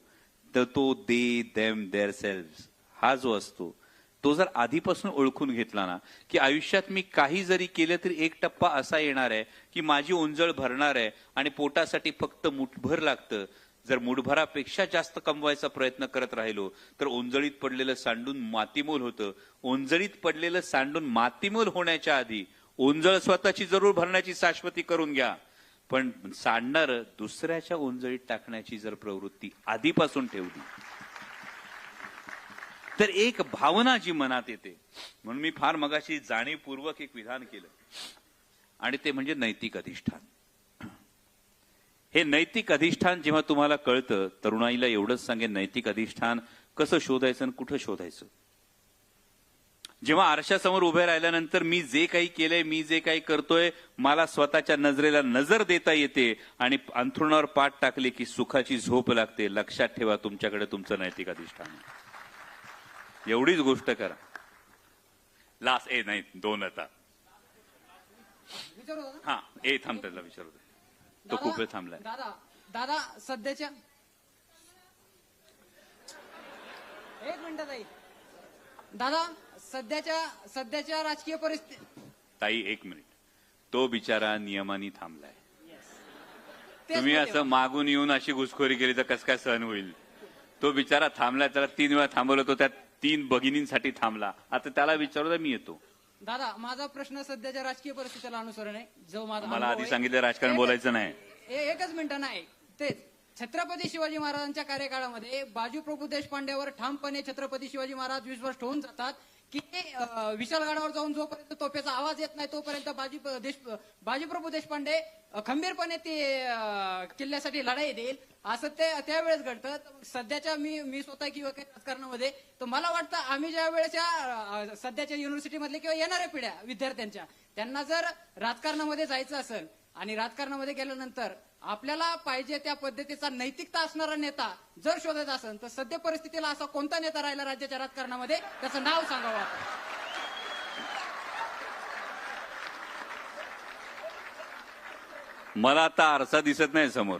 तर तो दे देम देअर सेल्फ हा जो असतो तो जर आधीपासून ओळखून घेतला ना की आयुष्यात मी काही जरी केलं तरी एक टप्पा असा येणार आहे की माझी ओंजळ भरणार आहे आणि पोटासाठी फक्त मुठभर लागतं. जर मुठभरापेक्षा जास्त कमवायचा प्रयत्न करत राहिलो तर ओंजळीत पडलेलं सांडून मातीमोल होतं. ओंजळीत पडलेलं सांडून मातीमोल होण्याच्या आधी ओंजळ स्वतःची जरूर भरण्याची शाश्वती करून घ्या. पण सांडणार दुसऱ्याच्या ओंजळीत टाकण्याची जर प्रवृत्ती आधीपासून ठेवली तर एक भावना जी मनात येते. म्हणून मी फार मगाशी जाणीवपूर्वक एक विधान केलं आणि ते म्हणजे नैतिक अधिष्ठान. हे नैतिक अधिष्ठान जेव्हा तुम्हाला कळतं, तरुणाईला एवढंच सांगेन नैतिक अधिष्ठान कसं शोधायचं आणि कुठं शोधायचं. जेव्हा आरशासमोर उभे राहिल्यानंतर मी जे काही केलंय, मी जे काही करतोय, मला स्वतःच्या नजरेला नजर देता येते आणि अंथरुणावर पाठ टाकले की सुखाची झोप लागते. लक्षात ठेवा तुमच्याकडे तुमचं नैतिक अधिष्ठान आहे. एवढीच गोष्ट करा. लास्ट नाही 2 आता. हा थांब त्याला विचारू दे. तो खूप वेळ थांबलाय. दादा सध्याच्या एक मिनिट ताई. दादा सध्याच्या राजकीय परिस्थिती. ताई 1 मिनिट. तो बिचारा नियमाने थांबलाय. तुम्ही असं मागून येऊन अशी घुसखोरी केली तर कसं काय सहन होईल. तो बिचारा थांबलाय. त्याला 3 वेळा थांबवलं तो, त्यात 3 भगिनींसाठी थांबला. आता त्याला विचारू मी येतो. दादा माझा प्रश्न सध्याच्या राजकीय परिस्थितीला अनुसरण आहे. जो माझा मला आधी सांगितलं राजकारण बोलायचं नाही. एकच मिनिट नाही. तेच छत्रपती शिवाजी महाराजांच्या कार्यकाळामध्ये बाजी प्रभू देशपांडेवर ठामपणे छत्रपती शिवाजी महाराज विश्वास ठेवून जातात की विशाळगडावर जाऊन जोपर्यंत तोफेचा आवाज येत नाही तोपर्यंत बाजीप्रभू देशपांडे खंबीरपणे ते किल्ल्यासाठी लढाई देईल, असं ते त्यावेळेस घडतं. सध्याच्या मी स्वतः किंवा काही राजकारणामध्ये तर मला वाटतं आम्ही ज्या वेळेच्या सध्याच्या युनिव्हर्सिटीमधले किंवा येणाऱ्या पिढ्या विद्यार्थ्यांच्या त्यांना जर राजकारणामध्ये जायचं असेल आणि राजकारणामध्ये गेल्यानंतर आपल्याला पाहिजे त्या पद्धतीचा नैतिकता असणारा नेता जर शोधत असेल तर सध्या परिस्थितीला असा कोणता नेता राहिला राज्याच्या राजकारणामध्ये त्याचं नाव सांगावं आपण. मला आता आरसा दिसत नाही समोर.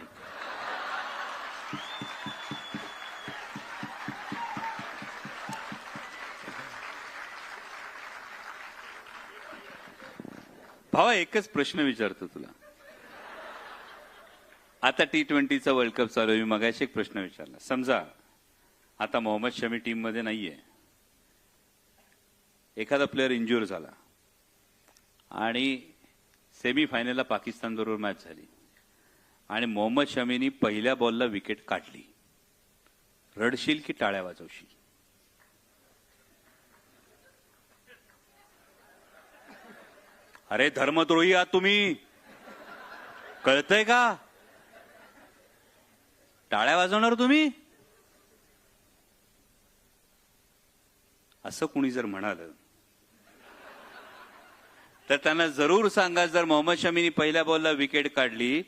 भावा एकच प्रश्न विचारतो तुला. आता T20चा वर्ल्ड कप चालू आहे. मी मगाशी एक प्रश्न विचारला. समजा आता मोहम्मद शमी टीम मध्ये नाहीये, एखादा प्लेअर इंज्युअर झाला आणि सेमीफायनलला पाकिस्तान बरोबर मॅच झाली आणि मोहम्मद शमीनी पहिल्या बॉलला विकेट काढली, रडशील की टाळ्या वाजवशील? अरे धर्मद्रोही आहात तुम्ही, कळतंय का? टाळ्या वाजवणार तुम्ही? असं कुणी जर म्हणालं तर त्यांना जरूर सांगा, जर मोहम्मद शमीनी पहिल्या बॉलला विकेट काढली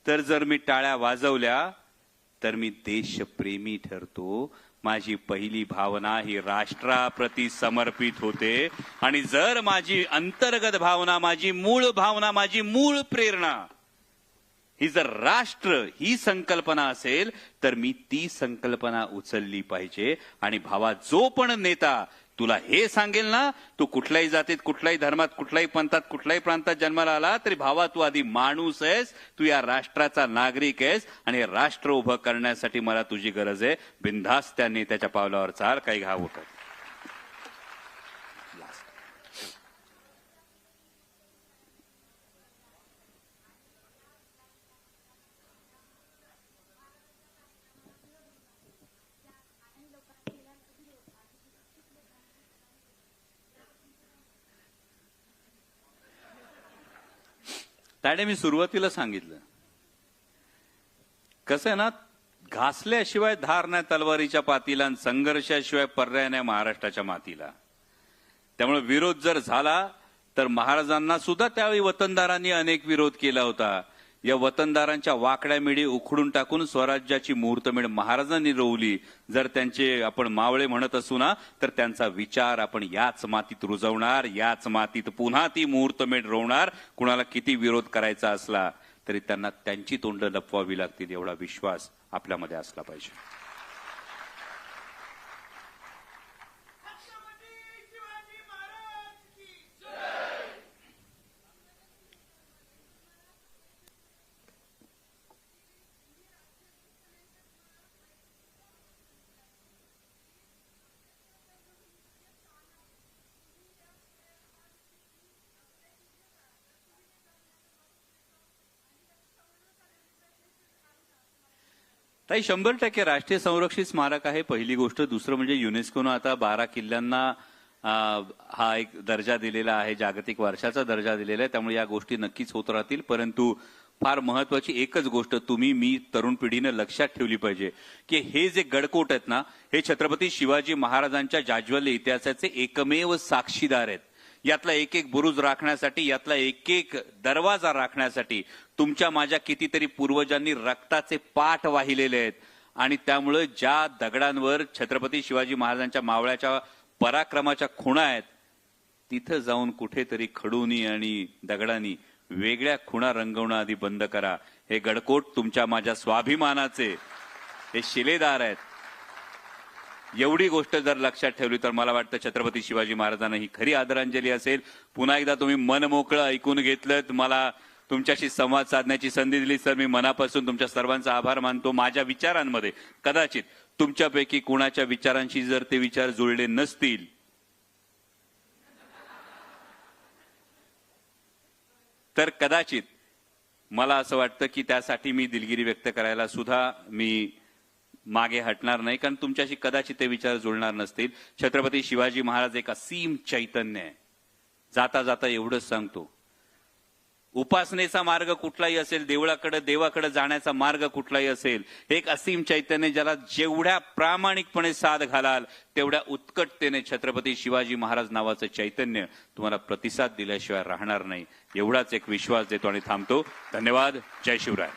तर जर मी टाळ्या वाजवल्या तर मी देशप्रेमी ठरतो. माझी पहिली भावना ही राष्ट्राप्रती समर्पित होते आणि जर माझी अंतर्गत भावना, माझी मूळ भावना, माझी मूळ प्रेरणा ही जर राष्ट्र ही संकल्पना असेल तर मी ती संकल्पना उचलली पाहिजे. आणि भावा, जो पण नेता तुला हे सांगेल ना, तू कुठल्याही जातीत, कुठल्याही धर्मात, कुठल्याही पंथात, कुठल्याही प्रांतात जन्माला आला तरी भावा तू आधी माणूस आहेस, तू या राष्ट्राचा नागरिक आहेस आणि हे राष्ट्र उभं करण्यासाठी मला तुझी गरज आहे. बिनधास्त त्या नेत्याच्या पावलावर चाल, काही घाव उठत. त्याने मी सुरुवातीला सांगितलं, कसं आहे ना, घासल्याशिवाय धार नाही तलवारीच्या पातीला आणि संघर्षाशिवाय पर्याय नाही महाराष्ट्राच्या मातीला. त्यामुळे विरोध जर झाला तर महाराजांना सुद्धा त्यावेळी वतनदारांनी अनेक विरोध केला होता. या वतनदारांच्या वाकड्या मिडी उखडून टाकून स्वराज्याची मुहूर्तमेढ महाराजांनी रोवली. जर त्यांचे आपण मावळे म्हणत असू ना, तर त्यांचा विचार आपण याच मातीत रुजवणार, याच मातीत पुन्हा ती मुहूर्तमेढ रोवणार. कुणाला किती विरोध करायचा असला तरी त्यांना त्यांची तोंड लपवावी लागतील एवढा विश्वास आपल्यामध्ये असला पाहिजे. ताई 100% राष्ट्रीय संरक्षित स्मारक आहे पहिली गोष्ट. दुसरं म्हणजे युनेस्कोनं आता 12 किल्ल्यांना हा एक दर्जा दिलेला आहे, जागतिक वारशाचा दर्जा दिलेला आहे. त्यामुळे या गोष्टी नक्कीच होत राहतील. परंतु फार महत्वाची एकच गोष्ट तुम्ही, मी, तरुण पिढीनं लक्षात ठेवली पाहिजे की हे जे गडकोट आहेत ना, हे छत्रपती शिवाजी महाराजांच्या जाज्वल्य इतिहासाचे एकमेव साक्षीदार आहेत. यातला एक एक बुरुज राखण्यासाठी, यातला एक एक दरवाजा राखण्यासाठी तुमच्या माझ्या कितीतरी पूर्वजांनी रक्ताचे पाठ वाहिलेले आहेत. आणि त्यामुळे ज्या दगडांवर छत्रपती शिवाजी महाराजांच्या मावळ्याच्या पराक्रमाच्या खुणा आहेत, तिथं जाऊन कुठेतरी खडूनी आणि दगडांनी वेगळ्या खुणा रंगवणं आधी बंद करा. हे गडकोट तुमच्या माझ्या स्वाभिमानाचे हे शिलेदार आहेत. एवढी गोष्ट जर लक्षात ठेवली तर मला वाटतं छत्रपती शिवाजी महाराजांना ही खरी आदरांजली असेल. पुन्हा एकदा तुम्ही मन मोकळं ऐकून घेतलं, मला तुमच्याशी संवाद साधण्याची संधी दिली तर मी मनापासून तुमच्या सर्वांचा आभार मानतो. माझ्या विचारांमध्ये कदाचित तुमच्यापैकी कुणाच्या विचारांशी जर ते विचार जुळले नसतील तर कदाचित मला असं वाटतं की त्यासाठी मी दिलगिरी व्यक्त करायला सुद्धा मी मागे हटणार नाही, कारण तुमच्याशी कदाचित ते विचार जुळणार नसतील. छत्रपती शिवाजी महाराज एक असीम चैतन्य आहे. जाता जाता एवढंच सांगतो, उपासनेचा मार्ग कुठलाही असेल, देवाकडे जाण्याचा मार्ग कुठलाही असेल, एक असीम चैतन्य ज्याला जेवढ्या प्रामाणिकपणे साथ घालाल तेवढ्या उत्कटतेने छत्रपती शिवाजी महाराज नावाचं चैतन्य तुम्हाला प्रतिसाद दिल्याशिवाय राहणार नाही. एवढाच एक विश्वास देतो आणि थांबतो. धन्यवाद. जय शिवराय.